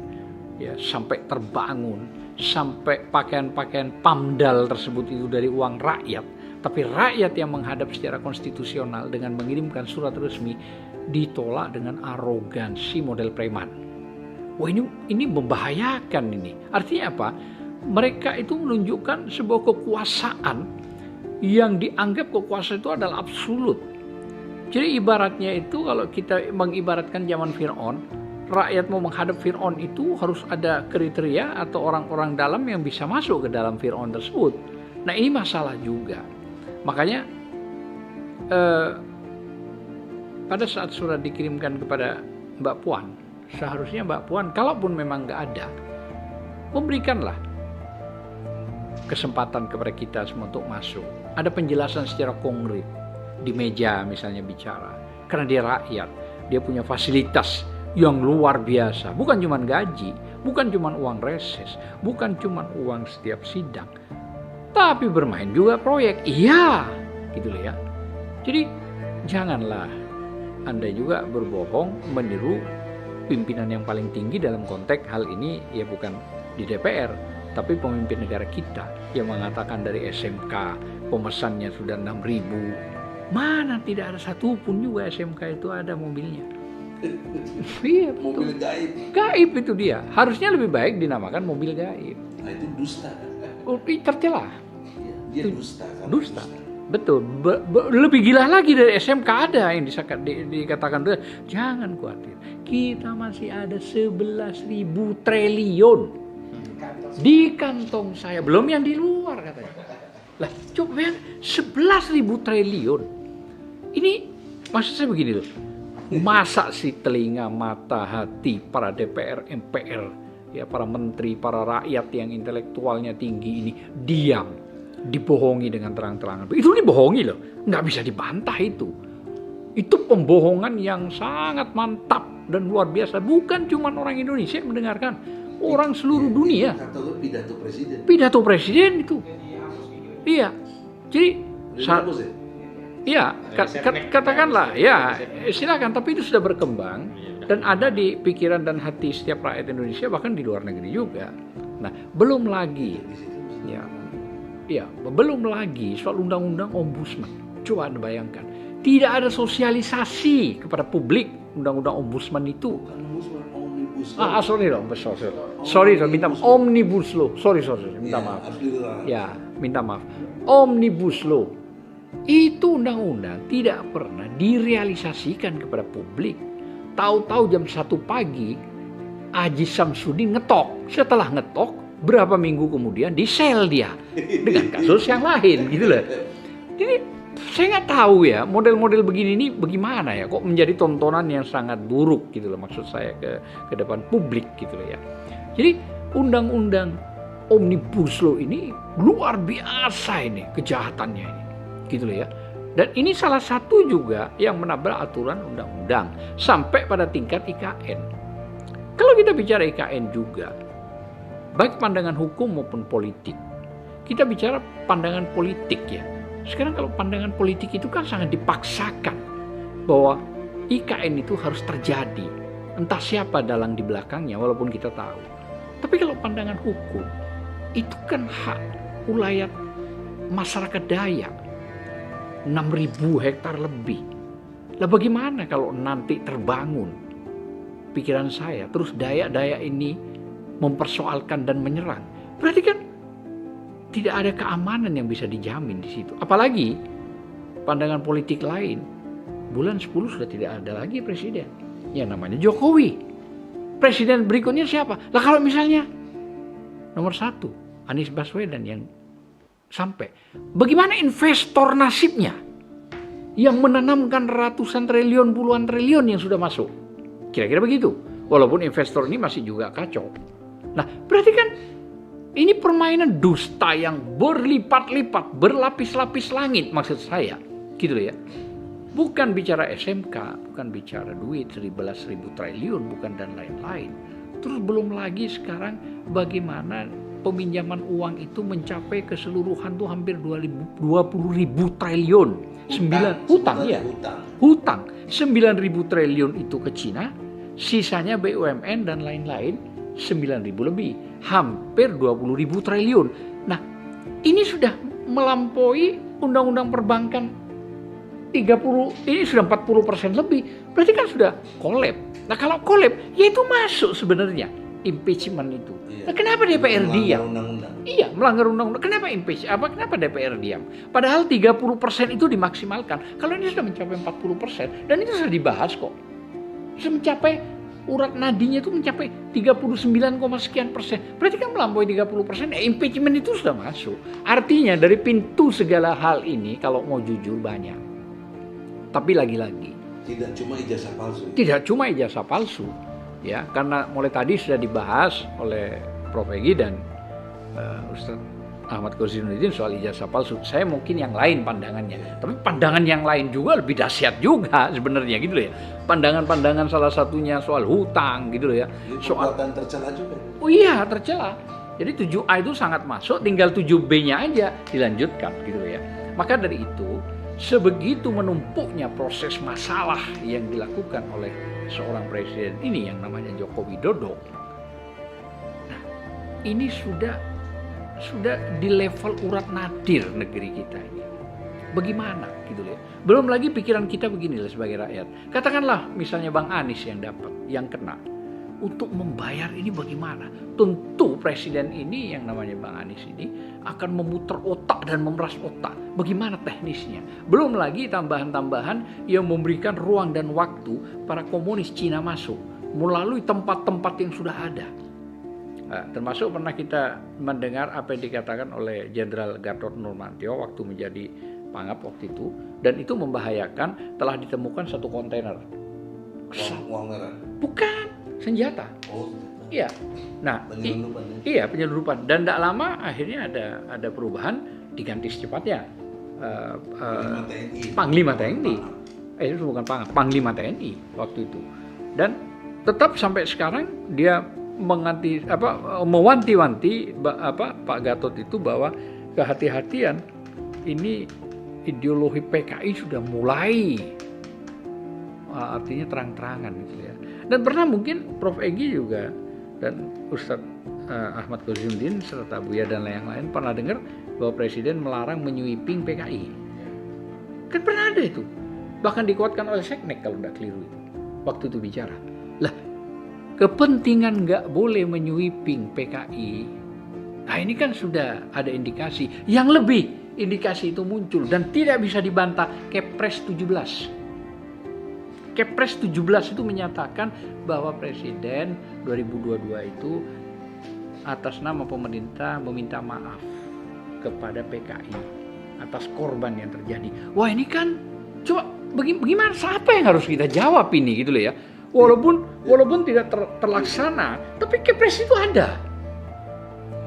ya sampai terbangun, sampai pakaian-pakaian PAMDAL tersebut itu dari uang rakyat, tapi rakyat yang menghadap secara konstitusional dengan mengirimkan surat resmi ditolak dengan arogansi model preman. Wah, ini membahayakan ini. Artinya apa? Mereka itu menunjukkan sebuah kekuasaan yang dianggap kekuasaan itu adalah absolut. Jadi ibaratnya itu kalau kita mengibaratkan zaman Fir'aun, rakyat mau menghadap Fir'aun itu harus ada kriteria atau orang-orang dalam yang bisa masuk ke dalam Fir'aun tersebut. Nah, ini masalah juga. Makanya pada saat surat dikirimkan kepada Mbak Puan, seharusnya Mbak Puan kalaupun memang nggak ada, memberikanlah kesempatan kepada kita semua untuk masuk. Ada penjelasan secara konkret di meja misalnya bicara. Karena dia rakyat, dia punya fasilitas yang luar biasa. Bukan cuma gaji, bukan cuma uang reses, bukan cuma uang setiap sidang, tapi bermain juga proyek. Iya, gitu loh ya. Jadi janganlah Anda juga berbohong meniru pimpinan yang paling tinggi dalam konteks hal ini, ya bukan di DPR, tapi pemimpin negara kita yang mengatakan dari SMK pemesannya sudah 6.000. Mana tidak ada satupun juga SMK itu ada mobilnya. Iya, mobil gaib. Gaib itu dia. Harusnya lebih baik dinamakan mobil gaib. Nah, itu dusta. Oh, tercela. Dia dusta. Dusta. Betul. Lebih gila lagi dari SMK ada yang dikatakan dusta. Jangan khawatir. Kita masih ada 11.000 triliun di kantong saya, belum yang di luar katanya. Lah, coba yang 11.000 triliun. Ini maksud saya begini loh. Masa sih telinga, mata, hati para DPR, MPR, ya para menteri, para rakyat yang intelektualnya tinggi ini diam, dibohongi dengan terang-terangan. Itu dibohongi loh, nggak bisa dibantah itu. Itu pembohongan yang sangat mantap dan luar biasa. Bukan cuma orang Indonesia yang mendengarkan, orang seluruh dunia. Katakan pidato presiden. Pidato presiden itu. Iya. Jadi iya, katakanlah ya silakan, tapi itu sudah berkembang dan ada di pikiran dan hati setiap rakyat Indonesia, bahkan di luar negeri juga. Nah, belum lagi belum lagi soal undang-undang ombudsman. Coba Anda bayangkan, tidak ada sosialisasi kepada publik undang-undang ombudsman itu. Sorry, minta maaf. Omnibus Law. Sorry, minta maaf. Ya, minta maaf. Omnibus Law. Itu undang-undang tidak pernah direalisasikan kepada publik. Tahu-tahu jam 1 pagi Aji Samsudin ngetok. Setelah ngetok, berapa minggu kemudian di-sell dia dengan kasus yang lain gitu loh. Jadi saya nggak tahu ya model-model begini ini bagaimana ya, kok menjadi tontonan yang sangat buruk gitu loh, maksud saya ke depan publik gitu loh ya. Jadi undang-undang Omnibus Law ini luar biasa ini kejahatannya ini gitu loh ya. Dan ini salah satu juga yang menabrak aturan undang-undang sampai pada tingkat IKN. Kalau kita bicara IKN juga, baik pandangan hukum maupun politik, kita bicara pandangan politik ya. Sekarang kalau pandangan politik itu kan sangat dipaksakan bahwa IKN itu harus terjadi. Entah siapa dalang di belakangnya walaupun kita tahu. Tapi kalau pandangan hukum, itu kan hak ulayat masyarakat Dayak. 6.000 hektar lebih. Lah bagaimana kalau nanti terbangun pikiran saya, terus Dayak-Dayak ini mempersoalkan dan menyerang? Berarti kan tidak ada keamanan yang bisa dijamin di situ. Apalagi pandangan politik lain. Bulan 10 sudah tidak ada lagi presiden. Yang namanya Jokowi. Presiden berikutnya siapa? Lah kalau misalnya nomor 1 Anies Baswedan yang sampai, bagaimana investor nasibnya yang menanamkan ratusan triliun, puluhan triliun yang sudah masuk? Kira-kira begitu. Walaupun investor ini masih juga kacau. Nah, berarti kan ini permainan dusta yang berlipat-lipat, berlapis-lapis langit maksud saya. Gitu loh ya. Bukan bicara SMK, bukan bicara duit 11.000 triliun, bukan dan lain-lain. Terus belum lagi sekarang bagaimana peminjaman uang itu mencapai keseluruhan tuh hampir 20.000 triliun. Hutang 9.000 triliun itu ke Cina, sisanya BUMN dan lain-lain 9.000 lebih, hampir 20.000 triliun. Nah, ini sudah melampaui undang-undang perbankan 30, ini sudah 40% lebih. Berarti kan sudah kolab. Nah, kalau kolab, ya itu masuk sebenarnya impeachment itu. Nah, kenapa DPR diam? Iya, melanggar undang-undang. Kenapa kenapa DPR diam? Padahal 30% itu dimaksimalkan. Kalau ini sudah mencapai 40% dan itu sudah dibahas kok. Sudah mencapai urat nadinya itu mencapai 39, sekian persen. Berarti kan melampaui 30%. Impeachment itu sudah masuk. Artinya dari pintu segala hal ini kalau mau jujur banyak. Tapi lagi-lagi tidak cuma ijazah palsu. Ya, karena mulai tadi sudah dibahas oleh Prof. Egy dan Ustadz Ahmad Kozinuddin soal ijazah palsu. Saya mungkin yang lain pandangannya, tapi pandangan yang lain juga lebih dahsyat juga sebenarnya gitu loh ya. Pandangan-pandangan salah satunya soal hutang gitu loh ya. Soal tercela juga. Oh iya, tercela. Jadi 7A itu sangat masuk, tinggal 7B-nya aja dilanjutkan gitu loh ya. Maka dari itu, sebegitu menumpuknya proses masalah yang dilakukan oleh seorang presiden ini yang namanya Joko Widodo. Nah, ini sudah di level urat nadir negeri kita ini. Bagaimana gitu ya? Belum lagi pikiran kita begini lah sebagai rakyat. Katakanlah misalnya Bang Anies yang dapat, yang kena. Untuk membayar ini bagaimana? Tentu presiden ini yang namanya Bang Anies ini akan memutar otak dan memeras otak. Bagaimana teknisnya? Belum lagi tambahan-tambahan yang memberikan ruang dan waktu para komunis Cina masuk melalui tempat-tempat yang sudah ada. Nah, termasuk pernah kita mendengar apa yang dikatakan oleh Jenderal Gatot Nurmantio waktu menjadi Pangap waktu itu, dan itu membahayakan. Telah ditemukan satu kontainer uang merah. Bukan, senjata. Oh, iya. Nah, penyelundupan dan tidak lama akhirnya ada perubahan diganti secepatnya Panglima TNI. Panglima TNI. Itu bukan Panglima TNI waktu itu. Dan tetap sampai sekarang dia mewanti-wanti Pak Gatot itu bahwa kehati-hatian ini ideologi PKI sudah mulai artinya terang-terangan gitu ya. Dan pernah mungkin Prof. Egy juga dan Ustadz Ahmad Ghazienuddin serta Buya dan yang lain pernah dengar bahwa Presiden melarang menyweeping PKI. Kan pernah ada itu. Bahkan dikuatkan oleh Seknek kalau tidak keliru itu. Waktu itu bicara. Lah, kepentingan nggak boleh menyweeping PKI. Nah ini kan sudah ada indikasi. Yang lebih indikasi itu muncul dan tidak bisa dibantah. Kepres 17. Kepres 17 itu menyatakan bahwa Presiden 2022 itu atas nama pemerintah meminta maaf kepada PKI atas korban yang terjadi. Wah ini kan coba bagaimana, siapa yang harus kita jawab ini gitu loh ya. Walaupun tidak terlaksana, tapi Kepres itu ada.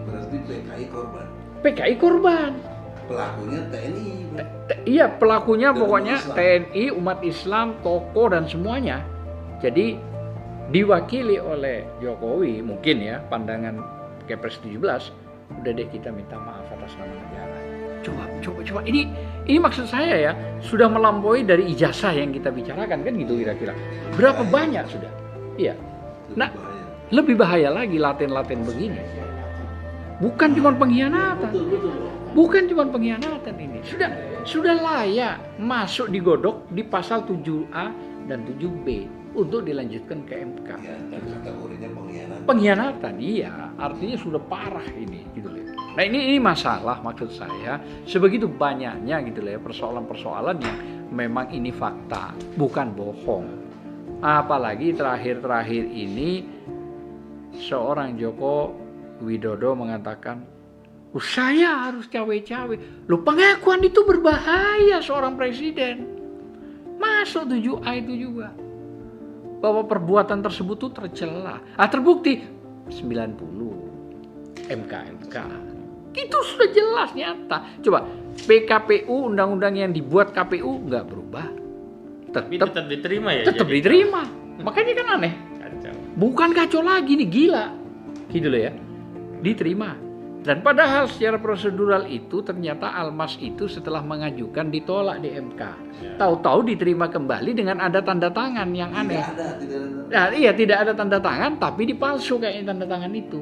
Berarti PKI korban. PKI korban. Pelakunya TNI. Iya, pelakunya Dan pokoknya umat TNI, umat Islam, tokoh dan semuanya. Jadi diwakili oleh Jokowi mungkin ya, pandangan Kepres 17, udah deh kita minta maaf atas nama negara. Coba ini maksud saya ya, sudah melampaui dari ijazah yang kita bicarakan kan gitu kira-kira. Berapa banyak sudah? Iya. Nah, lebih bahaya lagi laten-laten begini. Bukan cuma pengkhianatan. Bukan cuma pengkhianatan ini. Sudah layak masuk digodok di pasal 7A dan 7B untuk dilanjutkan ke MK. Ya, dan kategorinya pengkhianatan. Pengkhianatan, iya, artinya sudah parah ini gitu loh. Nah ini masalah maksud saya, sebegitu banyaknya gitu loh ya persoalan-persoalan yang memang ini fakta, bukan bohong. Apalagi terakhir-terakhir ini seorang Joko Widodo mengatakan, saya harus cawe-cawe. Loh, pengakuan itu berbahaya seorang presiden. Masuk 7A itu juga. Bahwa perbuatan tersebut itu tercela. Terbukti 90 MK. Itu sudah jelas nyata. Coba PKPU, undang-undang yang dibuat KPU nggak berubah. Tetap diterima ya. Tetap diterima. Makanya kan aneh. Kacau. Bukan kacau lagi nih, gila. Gitu loh ya. Diterima. Dan padahal secara prosedural itu ternyata Almas itu setelah mengajukan ditolak di MK. Ya. Tahu-tahu diterima kembali dengan ada tanda tangan yang aneh. Tidak ada. Nah, iya, tidak ada tanda tangan tapi dipalsu kayaknya tanda tangan itu.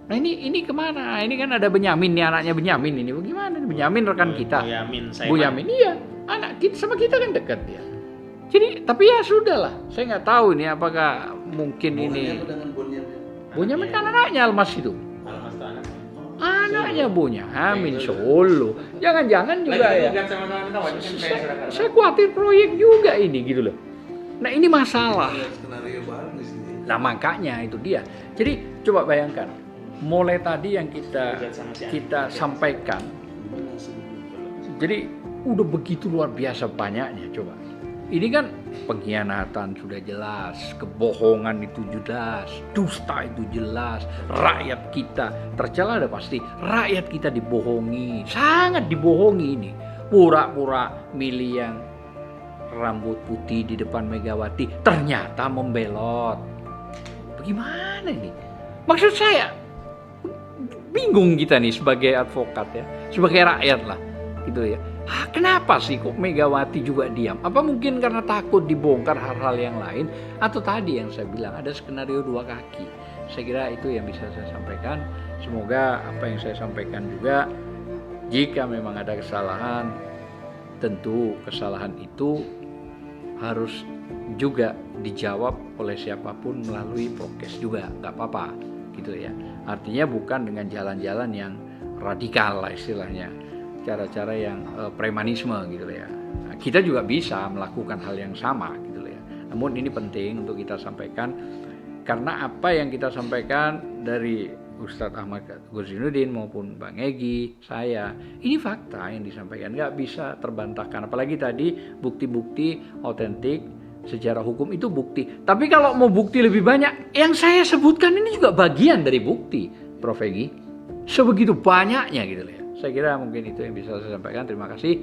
Nah ini kemana? Ini kan ada Benyamin nih, anaknya Benyamin ini. Bagaimana? Benyamin rekan kita. Bu Yamin, iya. Anak kita sama kita kan dekat dia. Jadi tapi ya sudahlah. Saya nggak tahu ini apakah mungkin ini. Bunyamin kan anaknya Almas itu. Almas itu Anaknya Bunyamin Solo. Jangan-jangan juga ya. Saya khawatir proyek juga ini gitu loh. Nah ini masalah. Nah makanya itu dia. Jadi coba bayangkan. Mulai tadi yang kita sampaikan. Jadi udah begitu luar biasa banyaknya coba. Ini kan pengkhianatan sudah jelas, kebohongan itu jelas, dusta itu jelas, rakyat kita tercela ada pasti, rakyat kita dibohongi, sangat dibohongi ini. Pura-pura milih yang rambut putih di depan Megawati, ternyata membelot. Bagaimana ini? Maksud saya, bingung kita nih sebagai advokat ya, sebagai rakyat lah, gitu ya. Kenapa sih kok Megawati juga diam? Apa mungkin karena takut dibongkar hal-hal yang lain? Atau tadi yang saya bilang ada skenario dua kaki? Saya kira itu yang bisa saya sampaikan. Semoga apa yang saya sampaikan juga, jika memang ada kesalahan, tentu kesalahan itu harus juga dijawab oleh siapapun melalui prokes juga, nggak apa-apa gitu ya. Artinya bukan dengan jalan-jalan yang radikal lah istilahnya, cara-cara yang premanisme gitu ya. Nah, kita juga bisa melakukan hal yang sama gitu ya. Namun ini penting untuk kita sampaikan karena apa yang kita sampaikan dari Ustadz Ahmad Ghazienuddin maupun Bang Egy, saya, ini fakta yang disampaikan, nggak bisa terbantahkan. Apalagi tadi bukti-bukti otentik secara hukum itu bukti. Tapi kalau mau bukti lebih banyak, yang saya sebutkan ini juga bagian dari bukti, Prof. Egy. Sebegitu banyaknya gitu ya. Saya kira mungkin itu yang bisa saya sampaikan. Terima kasih.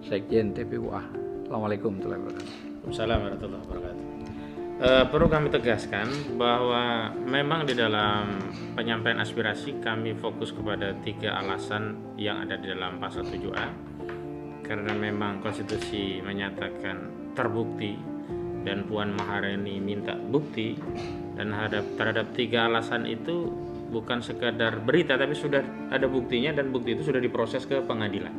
Sekjen TPUA. Assalamualaikum warahmatullahi wabarakatuh. Waalaikumsalam warahmatullahi wabarakatuh. Perlu kami tegaskan bahwa memang di dalam penyampaian aspirasi kami fokus kepada 3 alasan yang ada di dalam pasal 7A, karena memang konstitusi menyatakan terbukti dan Puan Maharani minta bukti, dan terhadap 3 alasan itu bukan sekadar berita tapi sudah ada buktinya, dan bukti itu sudah diproses ke pengadilan.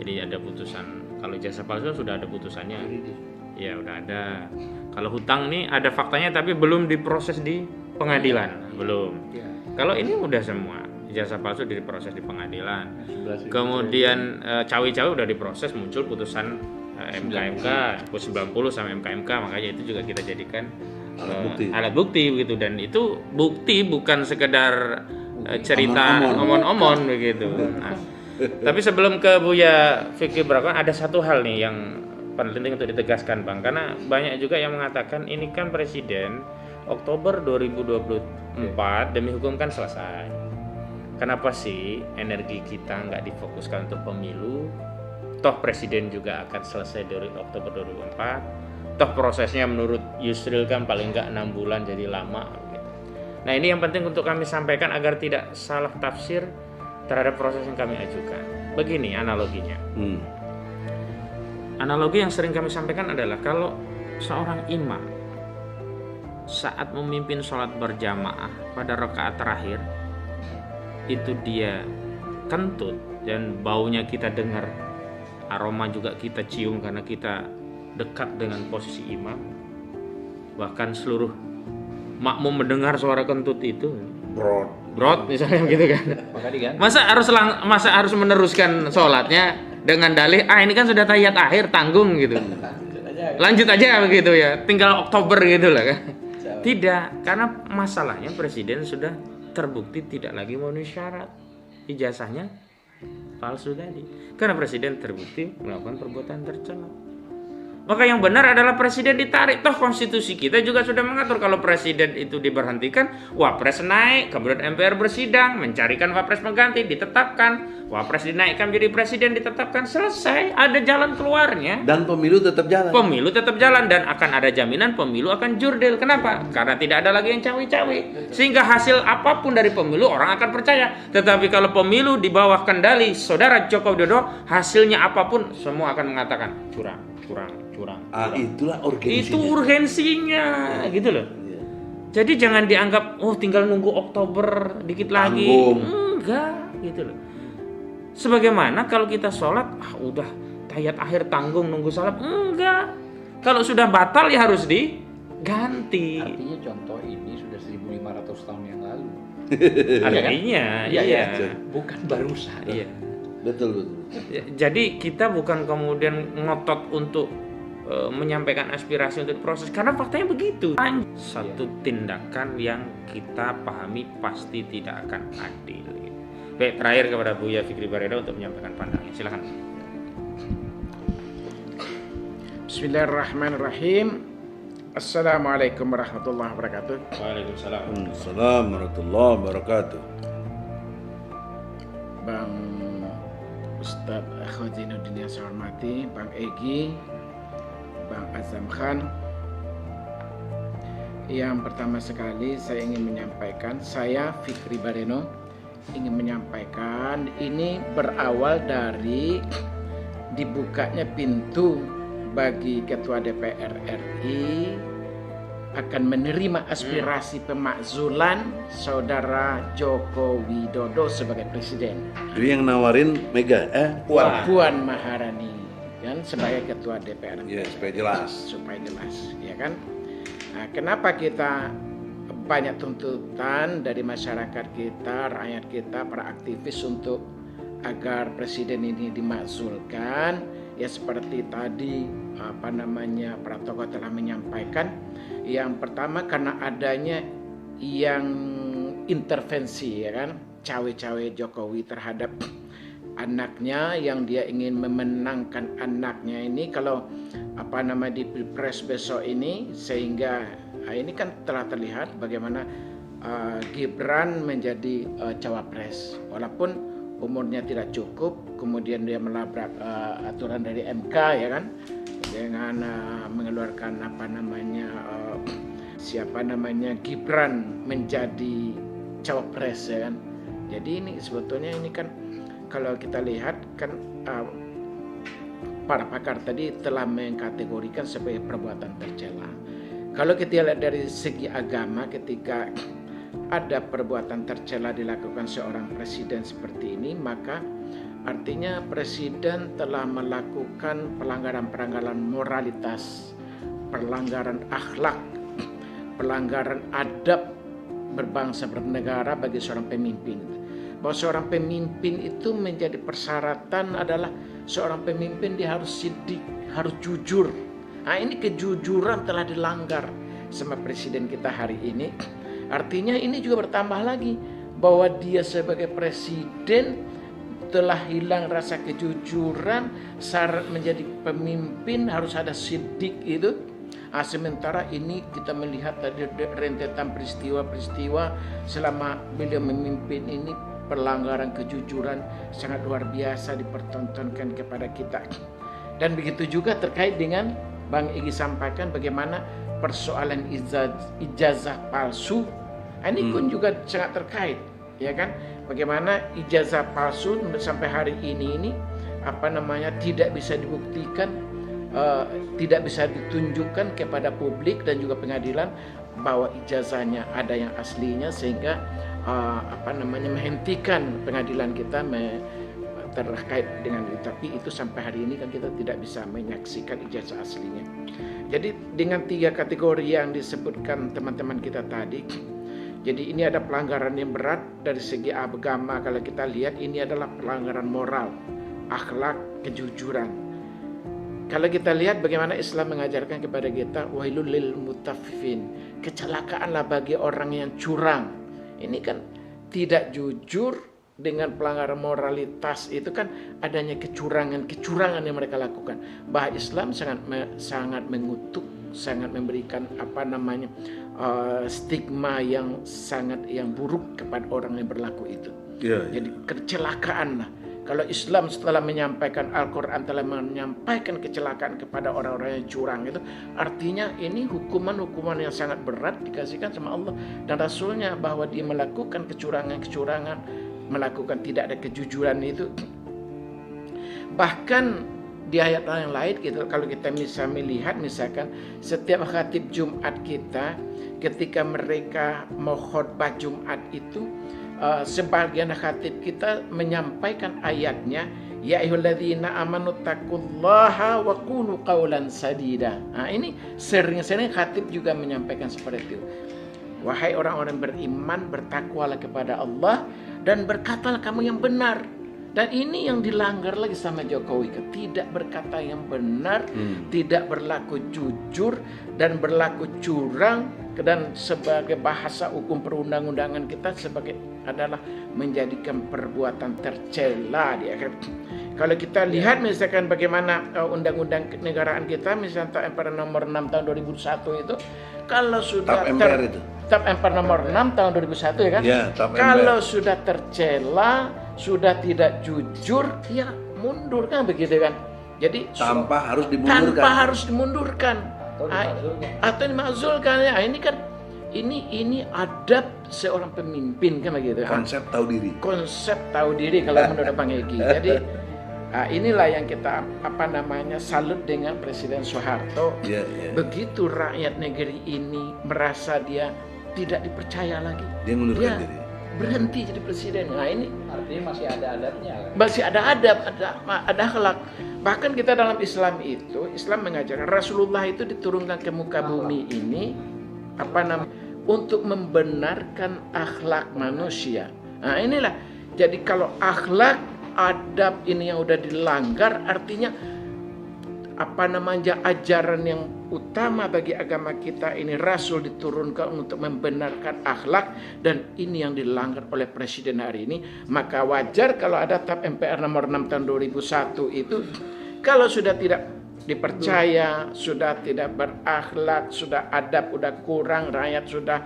Jadi ada putusan. Kalau jasa palsu sudah ada putusannya, ya udah ada. Kalau hutang nih ada faktanya tapi belum diproses di pengadilan, belum. Kalau ini udah semua, jasa palsu diproses di pengadilan. Kemudian cawe-cawe udah diproses, muncul putusan MK 90 sama MK, makanya itu juga kita jadikan alat bukti begitu, dan itu bukti bukan sekedar cerita omon-omon begitu. Nah, tapi sebelum ke Buya Fikri Barakat, ada satu hal nih yang penting untuk ditegaskan Bang, karena banyak juga yang mengatakan ini kan Presiden Oktober 2024 demi hukum kan selesai. Kenapa sih energi kita nggak difokuskan untuk pemilu? Toh Presiden juga akan selesai dari Oktober 2024. Toh prosesnya menurut Yusril kan paling nggak 6 bulan, jadi lama gitu. Nah ini yang penting untuk kami sampaikan agar tidak salah tafsir terhadap proses yang kami ajukan. Begini analoginya. Analogi yang sering kami sampaikan adalah kalau seorang imam saat memimpin sholat berjamaah pada rakaat terakhir itu dia kentut dan baunya kita dengar, aroma juga kita cium karena kita dekat dengan posisi imam, bahkan seluruh makmum mendengar suara kentut itu, brot misalnya gitu kan. Masa harus meneruskan sholatnya dengan dalih ini kan sudah tahiyat akhir, tanggung gitu, lanjut aja begitu ya, tinggal Oktober gitu lah kan. Tidak, karena masalahnya Presiden sudah terbukti tidak lagi memenuhi syarat, ijazahnya palsu tadi, karena Presiden terbukti melakukan perbuatan tercela. Maka yang benar adalah Presiden ditarik. Toh konstitusi kita juga sudah mengatur kalau Presiden itu diberhentikan, Wapres naik, kemudian MPR bersidang, mencarikan Wapres pengganti, ditetapkan, Wapres dinaikkan menjadi Presiden, ditetapkan, selesai, ada jalan keluarnya. Dan pemilu tetap jalan. Pemilu tetap jalan dan akan ada jaminan pemilu akan jurdil. Kenapa? Karena tidak ada lagi yang cawe-cawe. Sehingga hasil apapun dari pemilu orang akan percaya. Tetapi kalau pemilu di bawah kendali Saudara Joko Widodo, hasilnya apapun semua akan mengatakan curang. Itulah urgensinya. Itu urgensinya, gitu loh. Jadi jangan dianggap tinggal nunggu Oktober dikit lagi. Enggak, gitu loh. Sebagaimana kalau kita sholat, udah tahiyat akhir tanggung nunggu salat, enggak. Kalau sudah batal ya harus diganti. Artinya contoh ini sudah 1500 tahun yang lalu. Artinya, iya. Bukan barusan. Iya. Betul. Jadi kita bukan kemudian ngotot untuk menyampaikan aspirasi untuk proses, karena faktanya begitu. Satu tindakan yang kita pahami pasti tidak akan adil. Baik, terakhir kepada Buya Fikri Bareda untuk menyampaikan pandangan. Silakan. Bismillahirrahmanirrahim. Assalamualaikum warahmatullahi wabarakatuh. Waalaikumsalam. Assalamualaikum warahmatullahi wabarakatuh. Bang Ustadz Khodinuddin yang saya hormati, Bang Egy, Bang Azam Khan. Yang pertama sekali saya ingin menyampaikan, saya Fikri Bareno ingin menyampaikan ini berawal dari dibukanya pintu bagi Ketua DPR RI akan menerima aspirasi pemakzulan Saudara Joko Widodo sebagai Presiden. Jadi yang nawarin Mega, Puan Maharani kan sebagai Ketua DPR. Ya, supaya jelas. Supaya jelas, ya kan. Nah, kenapa kita banyak tuntutan dari masyarakat kita, rakyat kita, para aktivis untuk agar Presiden ini dimakzulkan? Ya seperti tadi para tokoh telah menyampaikan. Yang pertama karena adanya yang intervensi, ya kan, cawe-cawe Jokowi terhadap anaknya yang dia ingin memenangkan anaknya ini kalau di Pilpres besok ini, sehingga ini kan telah terlihat bagaimana Gibran menjadi cawapres, walaupun umurnya tidak cukup, kemudian dia melabrak aturan dari MK, ya kan, dengan mengeluarkan Gibran menjadi cawapres, ya kan. Jadi ini sebetulnya ini kan kalau kita lihat kan para pakar tadi telah mengkategorikan sebagai perbuatan tercela. Kalau kita lihat dari segi agama, ketika ada perbuatan tercela dilakukan seorang presiden seperti ini, maka artinya presiden telah melakukan pelanggaran-pelanggaran moralitas, pelanggaran akhlak, pelanggaran adab berbangsa bernegara bagi seorang pemimpin. Bahwa seorang pemimpin itu menjadi persyaratan adalah seorang pemimpin dia harus sidik, harus jujur. Nah, ini kejujuran telah dilanggar sama presiden kita hari ini. Artinya ini juga bertambah lagi bahwa dia sebagai presiden telah hilang rasa kejujuran. Syarat menjadi pemimpin harus ada sidik itu. Sementara ini kita melihat tadi rentetan peristiwa-peristiwa selama beliau memimpin ini, pelanggaran kejujuran sangat luar biasa dipertontonkan kepada kita. Dan begitu juga terkait dengan Bang Egy sampaikan bagaimana persoalan ijazah palsu. Ini pun juga sangat terkait, ya kan? Bagaimana ijazah palsu sampai hari ini tidak bisa dibuktikan, tidak bisa ditunjukkan kepada publik dan juga pengadilan bahwa ijazahnya ada yang aslinya, sehingga menghentikan pengadilan kita terkait dengan itu. Tapi itu sampai hari ini kan kita tidak bisa menyaksikan ijazah aslinya. Jadi dengan 3 kategori yang disebutkan teman-teman kita tadi, jadi ini ada pelanggaran yang berat dari segi agama. Kalau kita lihat ini adalah pelanggaran moral, akhlak, kejujuran. Kalau kita lihat bagaimana Islam mengajarkan kepada kita, wailul lil mutaffifin, kecelakaanlah bagi orang yang curang. Ini kan tidak jujur dengan pelanggaran moralitas, itu kan adanya kecurangan yang mereka lakukan. Bahwa Islam sangat mengutuk, sangat memberikan stigma yang buruk kepada orang yang berlaku itu. Jadi kecelakaan lah. Kalau Islam setelah menyampaikan, Al-Quran telah menyampaikan kecelakaan kepada orang-orang yang curang, itu artinya ini hukuman yang sangat berat dikasihkan sama Allah dan Rasulnya, bahwa dia melakukan kecurangan, melakukan tidak ada kejujuran itu. Bahkan di ayat yang lain gitu, kalau kita bisa melihat, misalkan setiap khatib Jumat kita, ketika mereka mau khutbah Jumat itu, sebagian khatib kita menyampaikan ayatnya, ya ayyuhalladzina amanu taqullaha wa qulu qawlan sadida. Nah, ini sering-sering khatib juga menyampaikan seperti itu. Wahai orang-orang beriman, bertakwalah kepada Allah dan berkatalah kamu yang benar. Dan ini yang dilanggar lagi sama Jokowi, tidak berkata yang benar, tidak berlaku jujur dan berlaku curang, dan sebagai bahasa hukum perundang-undangan kita sebagai adalah menjadikan perbuatan tercela di akhir. Kalau kita lihat misalkan bagaimana undang-undang kenegaraan kita, misalnya TAP MPR nomor 6 tahun 2001 itu, kalau sudah TAP MPR nomor 6 tahun 2001 ya kan? Ya, kalau sudah tercela, sudah tidak jujur, ya mundur kan begitu kan? Jadi tanpa harus dimundurkan. Atau dimakzulkan ya. Ini kan ini adab seorang pemimpin kan begitu kan? Konsep tahu diri kalau menurut Bang Egy. Jadi inilah yang kita salut dengan Presiden Soeharto. Begitu rakyat negeri ini merasa dia tidak dipercaya lagi, dia mengundurkan diri, berhenti jadi presiden. Nah, ini artinya masih ada adabnya kan? Masih ada adab, ada akhlak. Bahkan kita dalam Islam itu, Islam mengajarkan Rasulullah itu diturunkan ke muka bumi ini untuk membenarkan akhlak manusia. Nah, inilah. Jadi kalau akhlak, adab ini yang udah dilanggar, artinya ajaran yang utama bagi agama kita ini, Rasul diturunkan untuk membenarkan akhlak, dan ini yang dilanggar oleh presiden hari ini. Maka wajar kalau ada TAP MPR nomor 6 tahun 2001 itu, kalau sudah tidak dipercaya, sudah tidak berakhlak, sudah adab udah kurang, rakyat sudah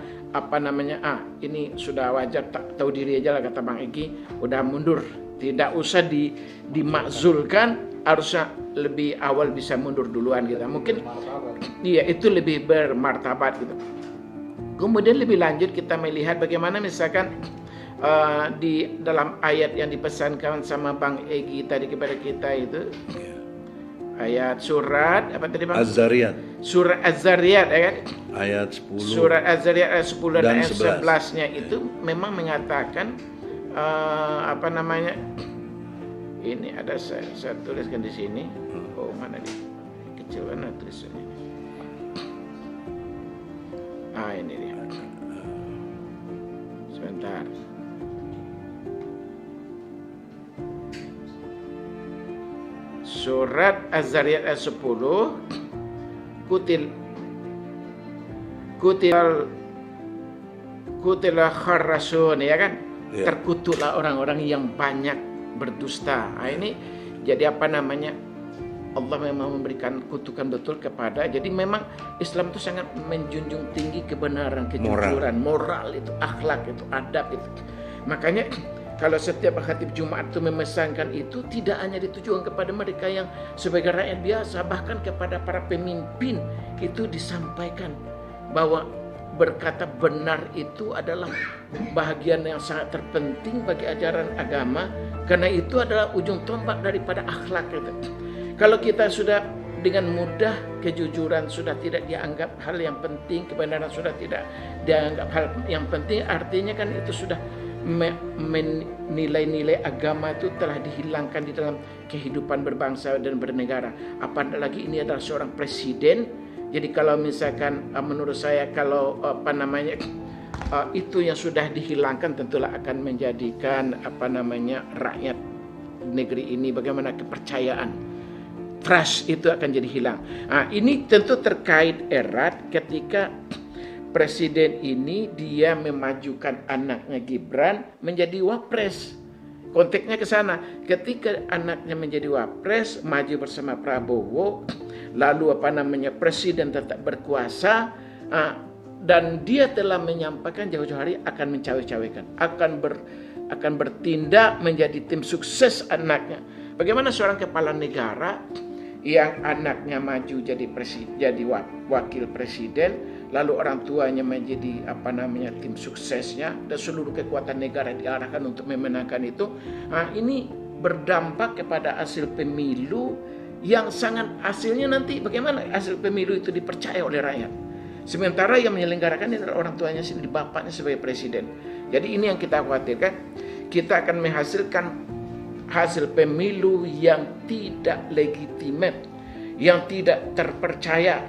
ini sudah wajar, tahu diri aja lah kata Bang Egy, udah mundur Tidak usah dimakzulkan, harusnya lebih awal bisa mundur duluan gitu. Mungkin iya itu lebih bermartabat gitu. Kemudian lebih lanjut kita melihat bagaimana misalkan di dalam ayat yang dipesankan sama Bang Egi tadi kepada kita itu, ayat surat apa tadi Bang? Az-Zariyat. Surat Az-Zariyat ya kan? Ayat 10. Surat Az-Zariyat ayat 10 dan ayat 11. 11-nya itu memang mengatakan apa namanya? Ini ada saya tuliskan di sini. Oh, mana dia? Kecil mana tulisannya? Ini dia. Sebentar. Surat Az-Zariyat ayat 10. Kutilah kharrasun, ya kan? Ya. Terkutuklah orang-orang yang banyak berdusta. Ini jadi apa namanya? Allah memang memberikan kutukan betul kepada. Jadi memang Islam itu sangat menjunjung tinggi kebenaran, kejujuran, moral itu, akhlak itu, adab itu. Makanya kalau setiap khatib Jumat itu memesankan itu tidak hanya ditujukan kepada mereka yang sebagai rakyat biasa, bahkan kepada para pemimpin itu disampaikan bahwa berkata benar itu adalah bahagian yang sangat terpenting bagi ajaran agama, karena itu adalah ujung tombak daripada akhlak itu. Kalau kita sudah dengan mudah kejujuran sudah tidak dianggap hal yang penting, kebenaran sudah tidak dianggap hal yang penting, artinya kan itu sudah nilai-nilai agama itu telah dihilangkan di dalam kehidupan berbangsa dan bernegara. Apalagi ini adalah seorang presiden. Jadi kalau misalkan menurut saya kalau apa namanya itu yang sudah dihilangkan, tentulah akan menjadikan apa namanya rakyat negeri ini bagaimana kepercayaan, trust itu akan jadi hilang. Ini tentu terkait erat ketika presiden ini dia memajukan anaknya Gibran menjadi wapres. Konteksnya ke sana. Ketika anaknya menjadi wapres, maju bersama Prabowo, lalu apa namanya presiden tetap berkuasa, dan dia telah menyampaikan jauh-jauh hari akan mencawe-cawekan, akan bertindak menjadi tim sukses anaknya. Bagaimana seorang kepala negara yang anaknya maju jadi wakil presiden, lalu orang tuanya menjadi apa namanya tim suksesnya, dan seluruh kekuatan negara diarahkan untuk memenangkan itu. Ini berdampak kepada hasil pemilu yang sangat hasilnya nanti bagaimana hasil pemilu itu dipercaya oleh rakyat. Sementara yang menyelenggarakan ini adalah orang tuanya sendiri, bapaknya sebagai presiden. Jadi ini yang kita khawatirkan, kita akan menghasilkan hasil pemilu yang tidak legitimate, yang tidak terpercaya.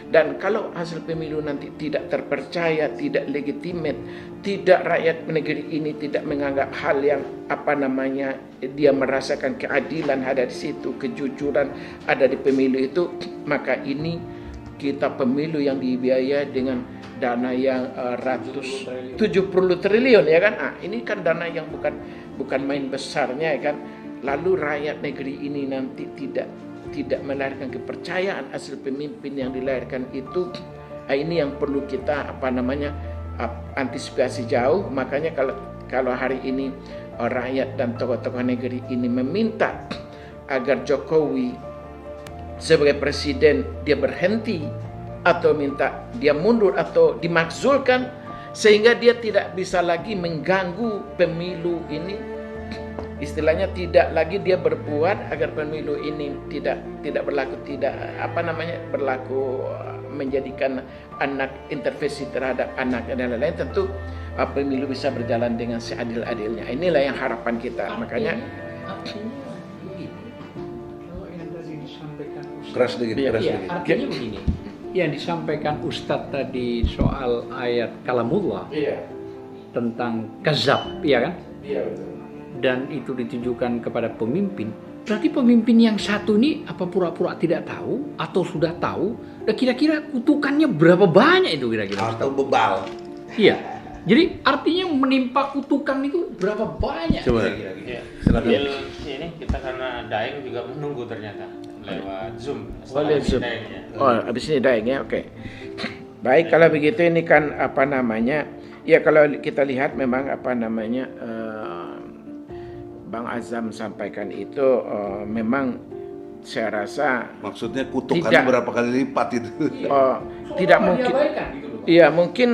Dan kalau hasil pemilu nanti tidak terpercaya, tidak legitimate, tidak rakyat negeri ini tidak menganggap hal yang apa namanya dia merasakan keadilan ada di situ, kejujuran ada di pemilu itu, maka ini kita pemilu yang dibiayai dengan dana yang 70 triliun ya kan. Ini kan dana yang bukan main besarnya ya kan. Lalu rakyat negeri ini nanti tidak melahirkan kepercayaan hasil pemimpin yang dilahirkan itu. Ini yang perlu kita apa namanya antisipasi jauh. Makanya kalau hari ini rakyat dan tokoh-tokoh negeri ini meminta agar Jokowi sebagai presiden dia berhenti atau minta dia mundur atau dimakzulkan sehingga dia tidak bisa lagi mengganggu pemilu ini, istilahnya tidak lagi dia berbuat agar pemilu ini tidak berlaku menjadikan anak intervensi terhadap anak dan lain-lain. Tentu pemilu bisa berjalan dengan seadil-adilnya. Inilah yang harapan kita. Makanya keras dikit. Artinya begini, yang disampaikan Ustadz tadi soal ayat kalamullah tentang kazab, ya kan? Iya betul. Dan itu ditujukan kepada pemimpin. Berarti pemimpin yang satu ini apa pura-pura tidak tahu atau sudah tahu? Dan kira-kira kutukannya berapa banyak itu kira-kira? Atau bebal. Iya. Jadi artinya menimpa kutukan itu berapa banyak? Coba. Ya. Silakan. Ini kita karena Daeng juga menunggu ternyata lewat Zoom. Lewat Zoom. Daeng, ya. Habis ini Daeng ya, oke. Baik, kalau begitu ini kan apa namanya? Ya kalau kita lihat memang apa namanya Bang Azam sampaikan itu memang saya rasa Maksudnya kutukan Tidak. berapa kali lipat itu. tidak mungkin. Diabaikan gitu loh. Iya mungkin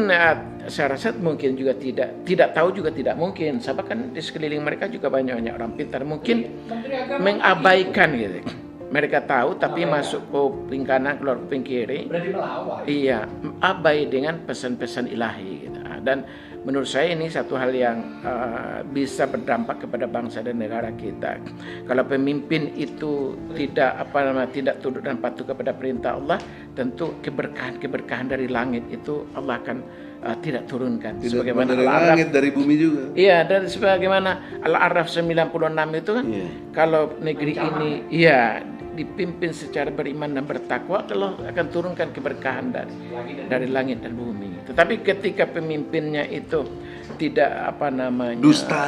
saya rasa mungkin juga tidak tahu juga tidak mungkin. Sebab kan di sekeliling mereka juga banyak orang pintar. Mungkin Menteri Agama mengabaikan gitu. Mereka tahu tapi masuk kuping kanan keluar kuping kiri. berarti melawan. Iya, abai dengan pesan-pesan ilahi gitu. Dan menurut saya ini satu hal yang bisa berdampak kepada bangsa dan negara kita. Kalau pemimpin itu tidak tunduk dan patuh kepada perintah Allah, tentu keberkahan dari langit itu Allah akan tidak turunkan. Tidak Sebagaimana dari Al-A'raf. langit, dari bumi juga. Iya, dan sebagaimana Al-A'raf 96 itu kan, kalau negeri ini dipimpin secara beriman dan bertakwa, Allah akan turunkan keberkahan dari langit dan bumi. Tetapi ketika pemimpinnya itu tidak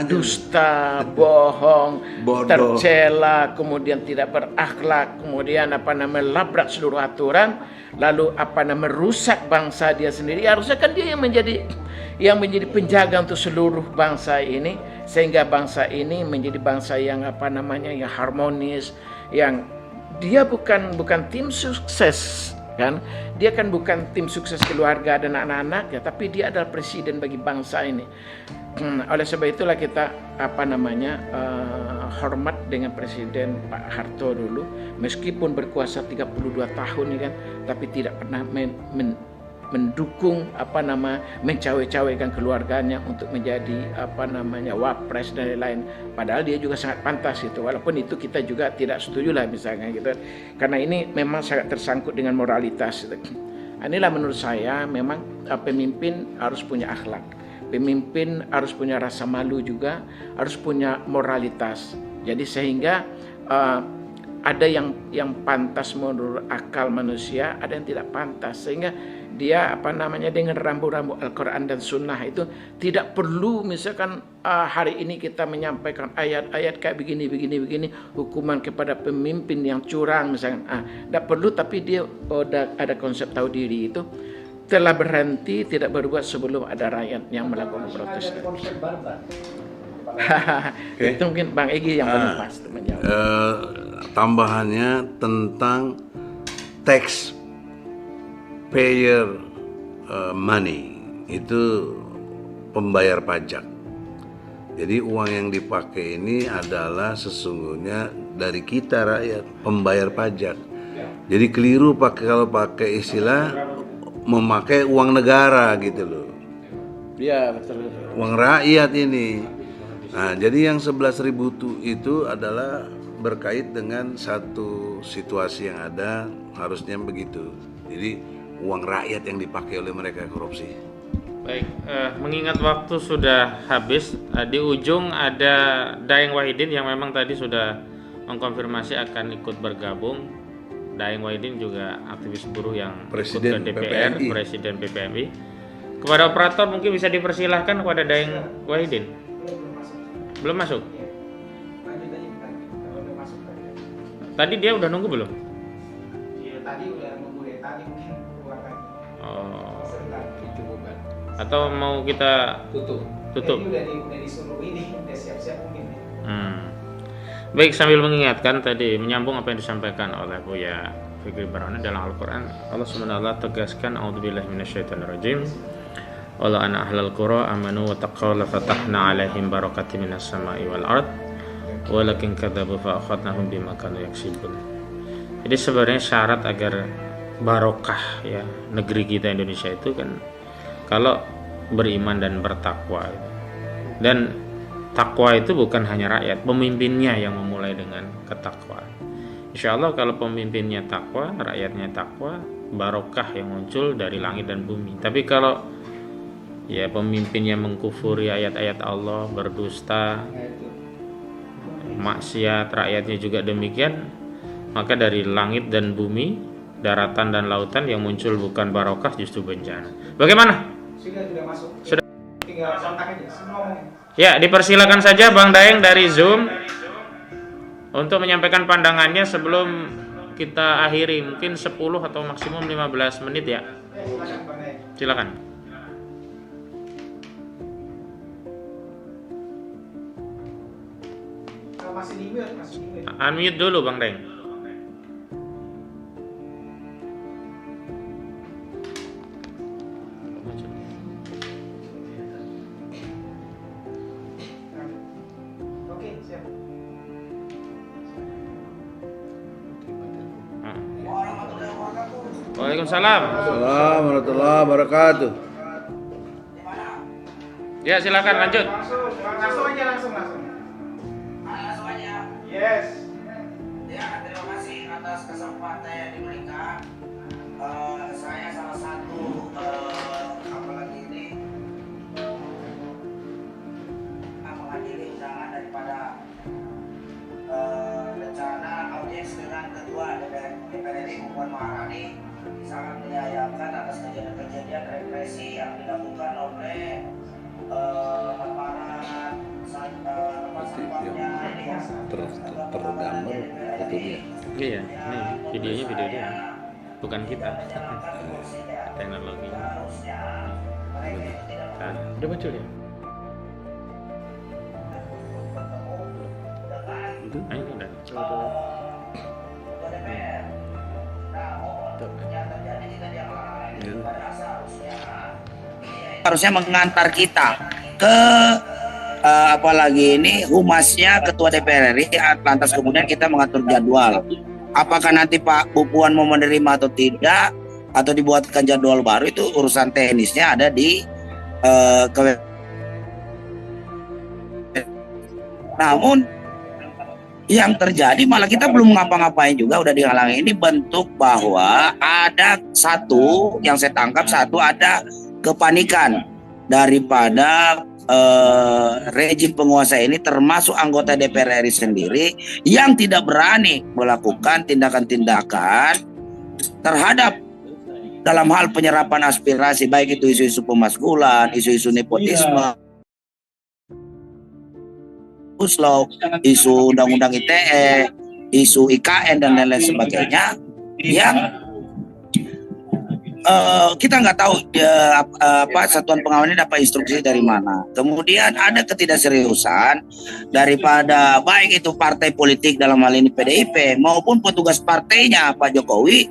dusta, bohong, Bodoh. tercela, kemudian tidak berakhlak, kemudian labrak seluruh aturan, lalu merusak bangsa dia sendiri. Harusnya kan dia yang menjadi penjaga untuk seluruh bangsa ini, sehingga bangsa ini menjadi bangsa yang yang harmonis, yang dia bukan tim sukses kan, dia kan bukan tim sukses keluarga dan anak-anak ya, tapi dia adalah presiden bagi bangsa ini. Oleh sebab itulah kita hormat dengan Presiden Pak Harto dulu, meskipun berkuasa 32 tahun ya kan, tapi tidak pernah mendukung mencawe-cawekan keluarganya untuk menjadi wapres dan lain-lain. Padahal dia juga sangat pantas itu, walaupun itu kita juga tidak setuju lah misalnya gitu, karena ini memang sangat tersangkut dengan moralitas gitu. Inilah menurut saya memang pemimpin harus punya akhlak, pemimpin harus punya rasa malu juga, harus punya moralitas. Jadi sehingga ada yang pantas menurut akal manusia, ada yang tidak pantas, sehingga dia dengan rambu-rambu Al-Quran dan Sunnah itu tidak perlu misalkan hari ini kita menyampaikan ayat-ayat kayak begini hukuman kepada pemimpin yang curang misalkan, tidak perlu, tapi dia ada konsep tahu diri itu telah berhenti tidak berbuat sebelum ada rakyat yang melakukan protes. Itu mungkin Bang Egy yang paling pas menjawab. Tambahannya tentang tax payer money, itu pembayar pajak. Jadi uang yang dipakai ini adalah sesungguhnya dari kita rakyat, pembayar pajak. Jadi keliru kalau pakai istilah memakai uang negara gitu loh. Iya betul. Uang rakyat ini. Nah, jadi yang 11.000 itu adalah berkait dengan satu situasi yang ada, harusnya begitu. Jadi uang rakyat yang dipakai oleh mereka korupsi. Baik, mengingat waktu sudah habis, di ujung ada Daeng Wahidin yang memang tadi sudah mengkonfirmasi akan ikut bergabung. Daeng Wahidin juga aktivis buruh yang Presiden ikut ke DPR, PPMI. Presiden PPMI. Kepada operator mungkin bisa dipersilahkan kepada Daeng Wahidin. Belum masuk? Tadi dia udah nunggu belum? Iya, tadi udah nunggu dari tadi mungkin keluar lagi. Oh. Sebentar. Atau mau kita tutup? Ini udah disuruh ini, udah siap-siap mungkin. Baik, sambil mengingatkan tadi menyambung apa yang disampaikan oleh Buya Fikri Barani dalam Al-Quran, Allah SWT tegaskan a'udzubillahi minasyaitonirrajim. Wala ana ahlal qura amanu wa taqaw la fatahna 'alaihim barakatin minas sama'i wal ard walakin kadzabu fa akhadnahum bima kanu yaksibun. Jadi sebenarnya syarat agar barokah ya negeri kita Indonesia itu kan kalau beriman dan bertakwa. Dan takwa itu bukan hanya rakyat, pemimpinnya yang memulai dengan ketakwaan. Insya Allah kalau pemimpinnya takwa, rakyatnya takwa, barokah yang muncul dari langit dan bumi. Tapi kalau ya pemimpinnya mengkufuri ayat-ayat Allah, berdusta, maksiat, rakyatnya juga demikian, maka dari langit dan bumi, daratan dan lautan yang muncul bukan barokah justru bencana. Bagaimana? Sudah masuk. Sudah. Tinggal kontak aja, ngomong. Ya, dipersilakan saja Bang Daeng dari Zoom untuk menyampaikan pandangannya sebelum kita akhiri, mungkin 10 atau maksimum 15 menit ya. Silakan Bang Daeng. Silakan. masih di mute, masih di mute. Unmute dulu Bang Deng. Oke, siap. Waalaikumsalam. Assalamualaikum warahmatullahi wabarakatuh. Ya silakan lanjut. Langsung aja, langsung. Langsung aja. Yes. Ya, terima kasih atas kesempatan yang diberikan. Saya salah satu apalagi ini menghadiri undangan daripada rencana audiens dengan Ketua DPRD Puan Maharani. Sangat menyayangkan atas kejadian-kejadian represi yang dilakukan oleh aparat satpamnya ini ya. Tergambar itu dia. Iya, ini videonya video dia. Bukan kita. Teknologi. Kan. Udah muncul ya? Nah, ini udah. Harusnya mengantar kita ke apalagi ini humasnya Ketua DPR RI, lantas kemudian kita mengatur jadwal. Apakah nanti Pak Puan mau menerima atau tidak, atau dibuatkan jadwal baru, itu urusan teknisnya ada di namun yang terjadi malah kita belum ngapa-ngapain juga udah dihalangi. Ini bentuk bahwa ada satu yang saya tangkap, satu ada kepanikan daripada rejim penguasa ini, termasuk anggota DPR RI sendiri yang tidak berani melakukan tindakan-tindakan terhadap dalam hal penyerapan aspirasi, baik itu isu-isu pemaskulan, isu-isu nepotisme, isu undang-undang ITE, isu IKN dan lain-lain sebagainya, yang kita nggak tahu satuan pengawal ini dapat instruksi dari mana. Kemudian ada ketidakseriusan daripada baik itu partai politik, dalam hal ini PDIP, maupun petugas partainya Pak Jokowi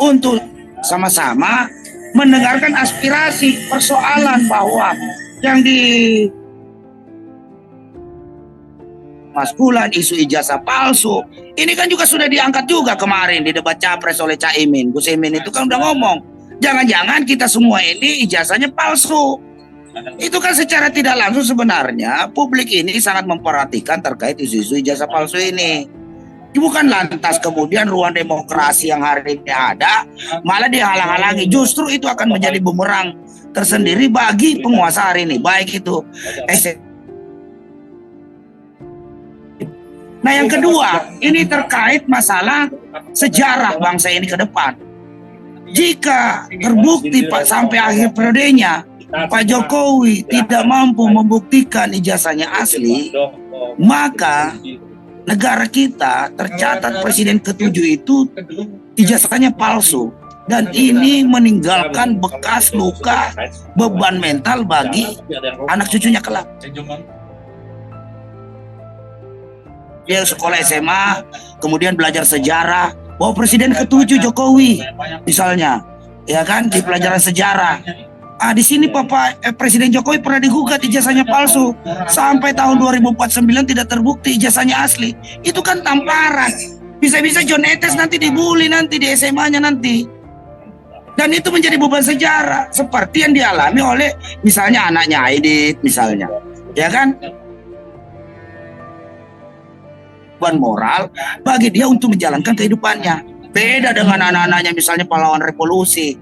untuk sama-sama mendengarkan aspirasi persoalan bahwa yang di maskulan, isu ijazah palsu, ini kan juga sudah diangkat juga kemarin di debat capres oleh Caimin. Gus Imin itu kan udah ngomong, jangan-jangan kita semua ini ijazahnya palsu. Itu kan secara tidak langsung sebenarnya publik ini sangat memperhatikan terkait isu-isu ijazah palsu ini. Bukan lantas kemudian ruang demokrasi yang hari ini ada malah dihalang-halangi. Justru itu akan menjadi bumerang tersendiri bagi penguasa hari ini, baik itu Nah, yang kedua, ini terkait masalah sejarah bangsa ini ke depan. Jika terbukti Pak sampai akhir periodenya Pak Jokowi tidak mampu membuktikan ijazahnya asli, maka negara kita tercatat presiden ke-7 itu ijazahnya palsu, dan ini meninggalkan bekas luka, beban mental bagi anak cucunya kelak. Dia sekolah SMA, kemudian belajar sejarah, bahwa presiden ke-7 Jokowi misalnya, ya kan, di pelajaran sejarah. Di sini Presiden Jokowi pernah digugat ijazahnya palsu, sampai tahun 2049 tidak terbukti ijazahnya asli. Itu kan tamparan. Bisa-bisa John Etes nanti dibully nanti di SMA-nya nanti. Dan itu menjadi beban sejarah seperti yang dialami oleh misalnya anaknya Aidit misalnya, ya kan? Beban moral bagi dia untuk menjalankan kehidupannya. Beda dengan anak-anaknya misalnya pahlawan revolusi,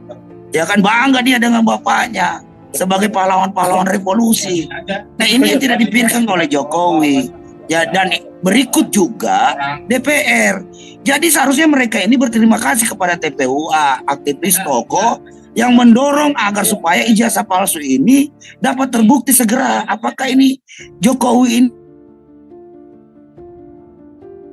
ya kan, bangga dia dengan bapaknya sebagai pahlawan-pahlawan revolusi. Nah, ini yang tidak dipikirkan oleh Jokowi. Ya, dan berikut juga DPR. Jadi seharusnya mereka ini berterima kasih kepada TPUA, aktivis tokoh yang mendorong agar supaya ijazah palsu ini dapat terbukti segera. Apakah ini Jokowi ini,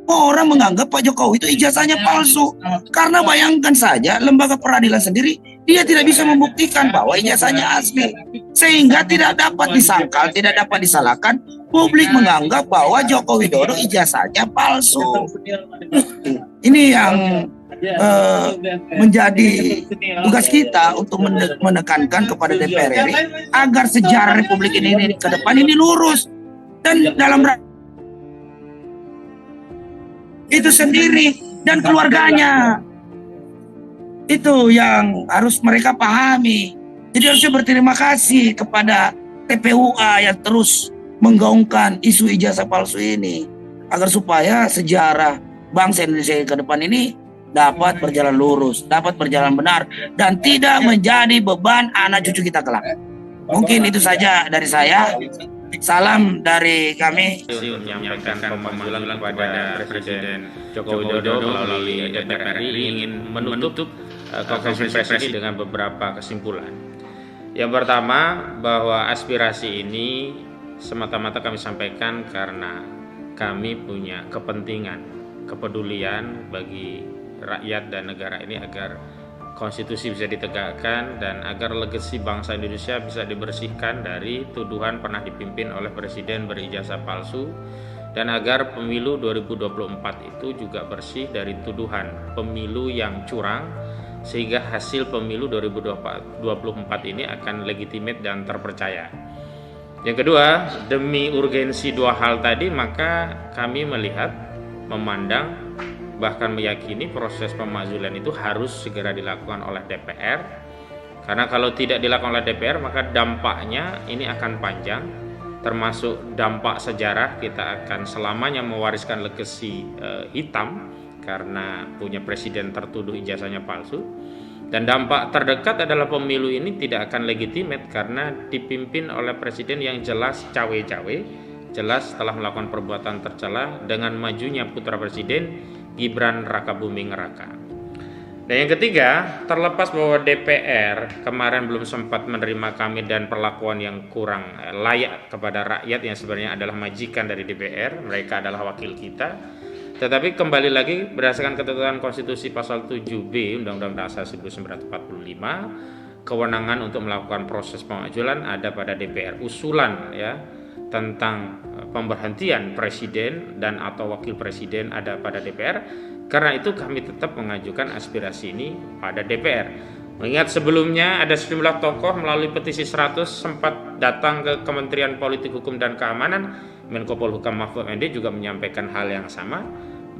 orang menganggap Pak Jokowi itu ijazahnya palsu, karena bayangkan saja lembaga peradilan sendiri dia tidak bisa membuktikan bahwa ijazahnya asli, sehingga tidak dapat disangkal, tidak dapat disalahkan. Publik menganggap bahwa Joko Widodo ijazahnya palsu. Ini yang menjadi tugas kita untuk menekankan kepada DPR RI agar sejarah Republik ini ke depan ini lurus, dan dalam itu sendiri dan keluarganya. Itu yang harus mereka pahami. Jadi harusnya berterima kasih kepada TPUA yang terus menggaungkan isu ijazah palsu ini, agar supaya sejarah bangsa Indonesia ke depan ini dapat berjalan lurus, dapat berjalan benar, dan tidak menjadi beban anak cucu kita kelak. Mungkin itu saja dari saya. Salam dari kami. Menyampaikan pemanggilan kepada Presiden Joko Widodo melalui DPR RI ingin menutup konferensi pers ini dengan beberapa kesimpulan. Yang pertama, bahwa aspirasi ini semata-mata kami sampaikan karena kami punya kepentingan, kepedulian bagi rakyat dan negara ini agar konstitusi bisa ditegakkan dan agar legasi bangsa Indonesia bisa dibersihkan dari tuduhan pernah dipimpin oleh presiden berijazah palsu, dan agar pemilu 2024 itu juga bersih dari tuduhan pemilu yang curang, sehingga hasil pemilu 2024 ini akan legitimate dan terpercaya. Yang kedua, demi urgensi dua hal tadi, maka kami melihat, memandang, bahkan meyakini proses pemakzulan itu harus segera dilakukan oleh DPR, karena kalau tidak dilakukan oleh DPR maka dampaknya ini akan panjang, termasuk dampak sejarah. Kita akan selamanya mewariskan legasi hitam karena punya presiden tertuduh ijazahnya palsu, dan dampak terdekat adalah pemilu ini tidak akan legitimate karena dipimpin oleh presiden yang jelas cawe-cawe, jelas telah melakukan perbuatan tercela dengan majunya putra presiden Gibran Rakabuming Raka. Dan yang ketiga, terlepas bahwa DPR kemarin belum sempat menerima kami dan perlakuan yang kurang layak kepada rakyat yang sebenarnya adalah majikan dari DPR, mereka adalah wakil kita. Tetapi kembali lagi berdasarkan ketentuan konstitusi pasal 7B Undang-Undang Dasar 1945, kewenangan untuk melakukan proses pemakzulan ada pada DPR. Usulan ya tentang pemberhentian presiden dan atau wakil presiden ada pada DPR. Karena itu kami tetap mengajukan aspirasi ini pada DPR. Mengingat sebelumnya ada sejumlah tokoh melalui petisi 100 sempat datang ke Kementerian Politik Hukum dan Keamanan, Menko Polhukam Mahfud MD juga menyampaikan hal yang sama,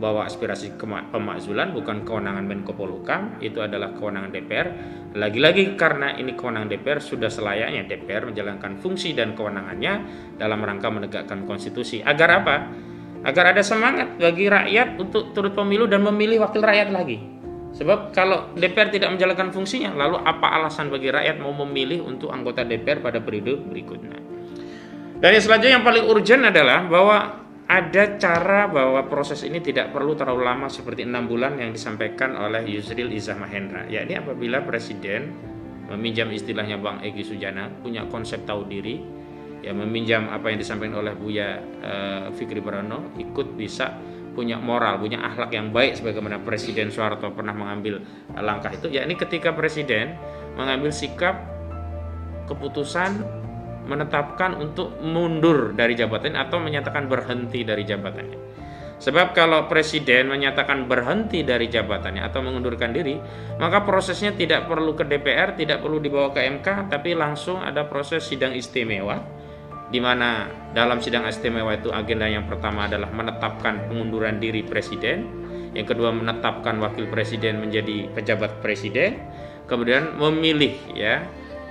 bahwa aspirasi pemakzulan bukan kewenangan Menko Polhukam, itu adalah kewenangan DPR. Lagi-lagi karena ini kewenangan DPR, sudah selayaknya DPR menjalankan fungsi dan kewenangannya dalam rangka menegakkan konstitusi. Agar apa? Agar ada semangat bagi rakyat untuk turut pemilu dan memilih wakil rakyat lagi. Sebab kalau DPR tidak menjalankan fungsinya, lalu apa alasan bagi rakyat mau memilih untuk anggota DPR pada periode berikutnya? Dan yang selanjutnya yang paling urgent adalah bahwa ada cara bahwa proses ini tidak perlu terlalu lama seperti 6 bulan yang disampaikan oleh Yusril Izzah Mahendra. Yakni apabila presiden meminjam istilahnya Bang Egy Sujana, punya konsep tahu diri, ya meminjam apa yang disampaikan oleh Buya Fikri Barono, ikut bisa punya moral, punya akhlak yang baik sebagaimana Presiden Soeharto pernah mengambil langkah itu, yakni ketika presiden mengambil sikap keputusan menetapkan untuk mundur dari jabatan atau menyatakan berhenti dari jabatannya. Sebab kalau presiden menyatakan berhenti dari jabatannya atau mengundurkan diri, maka prosesnya tidak perlu ke DPR, tidak perlu dibawa ke MK, tapi langsung ada proses sidang istimewa, di mana dalam sidang istimewa itu agenda yang pertama adalah menetapkan pengunduran diri presiden, yang kedua menetapkan wakil presiden menjadi pejabat presiden, kemudian memilih ya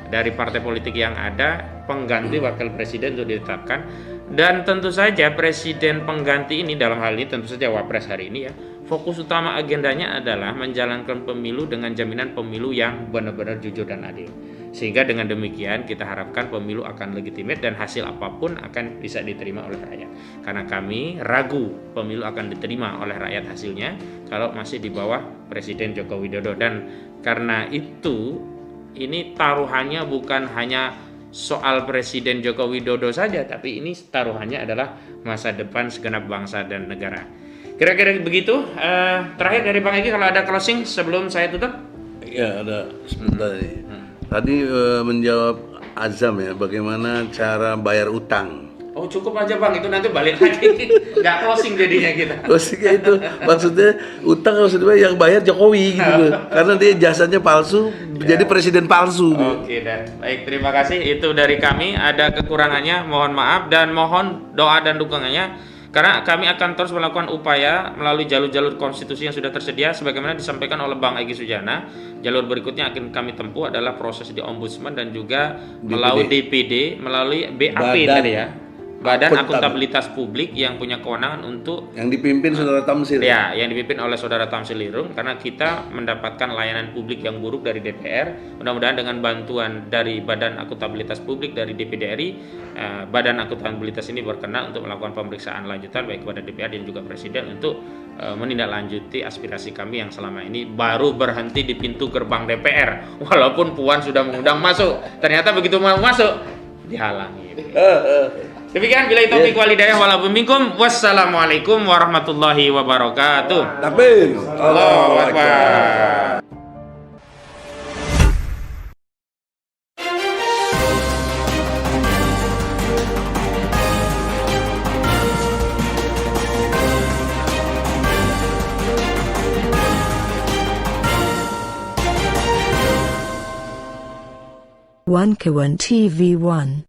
dari partai politik yang ada pengganti wakil presiden untuk ditetapkan. Dan tentu saja presiden pengganti ini, dalam hal ini tentu saja Wapres hari ini ya, fokus utama agendanya adalah menjalankan pemilu dengan jaminan pemilu yang benar-benar jujur dan adil. Sehingga dengan demikian kita harapkan pemilu akan legitimate dan hasil apapun akan bisa diterima oleh rakyat. Karena kami ragu pemilu akan diterima oleh rakyat hasilnya kalau masih di bawah Presiden Joko Widodo. Dan karena itu ini taruhannya bukan hanya soal Presiden Joko Widodo saja, tapi ini taruhannya adalah masa depan segenap bangsa dan negara. Kira-kira begitu. Terakhir dari Bang Egy, kalau ada closing sebelum saya tutup. Ya ada sebentar nih. Tadi menjawab Azam ya, bagaimana cara bayar utang. Oh cukup aja Bang, itu nanti balik lagi. Nggak closing jadinya kita. Terusnya itu maksudnya utang harus dibayar, yang bayar Jokowi gitu loh. Karena dia jasanya palsu, jadi presiden palsu. Oke dan baik, terima kasih. Itu dari kami. Ada kekurangannya, mohon maaf dan mohon doa dan dukungannya. Karena kami akan terus melakukan upaya melalui jalur-jalur konstitusi yang sudah tersedia, sebagaimana disampaikan oleh Bang Egy Sujana. Jalur berikutnya akan kami tempuh adalah proses di Ombudsman dan juga melalui DPD, melalui BAP tadi ya. Badan Akuntabilitas Publik yang punya kewenangan untuk yang dipimpin Saudara Tamsil. Ya, yang dipimpin oleh Saudara Tamsil Irung, karena kita mendapatkan layanan publik yang buruk dari DPR. Mudah-mudahan dengan bantuan dari Badan Akuntabilitas Publik dari DPD RI, Badan Akuntabilitas ini berkenan untuk melakukan pemeriksaan lanjutan baik kepada DPR dan juga Presiden untuk menindaklanjuti aspirasi kami yang selama ini baru berhenti di pintu gerbang DPR. Walaupun Puan sudah mengundang masuk, ternyata begitu mau masuk dihalangi. Demikian, bila taufiq wal hidayah wala minkum. Wassalamualaikum warahmatullahi wabarakatuh. Takbir. Allahu Akbar. One Kawan TV 1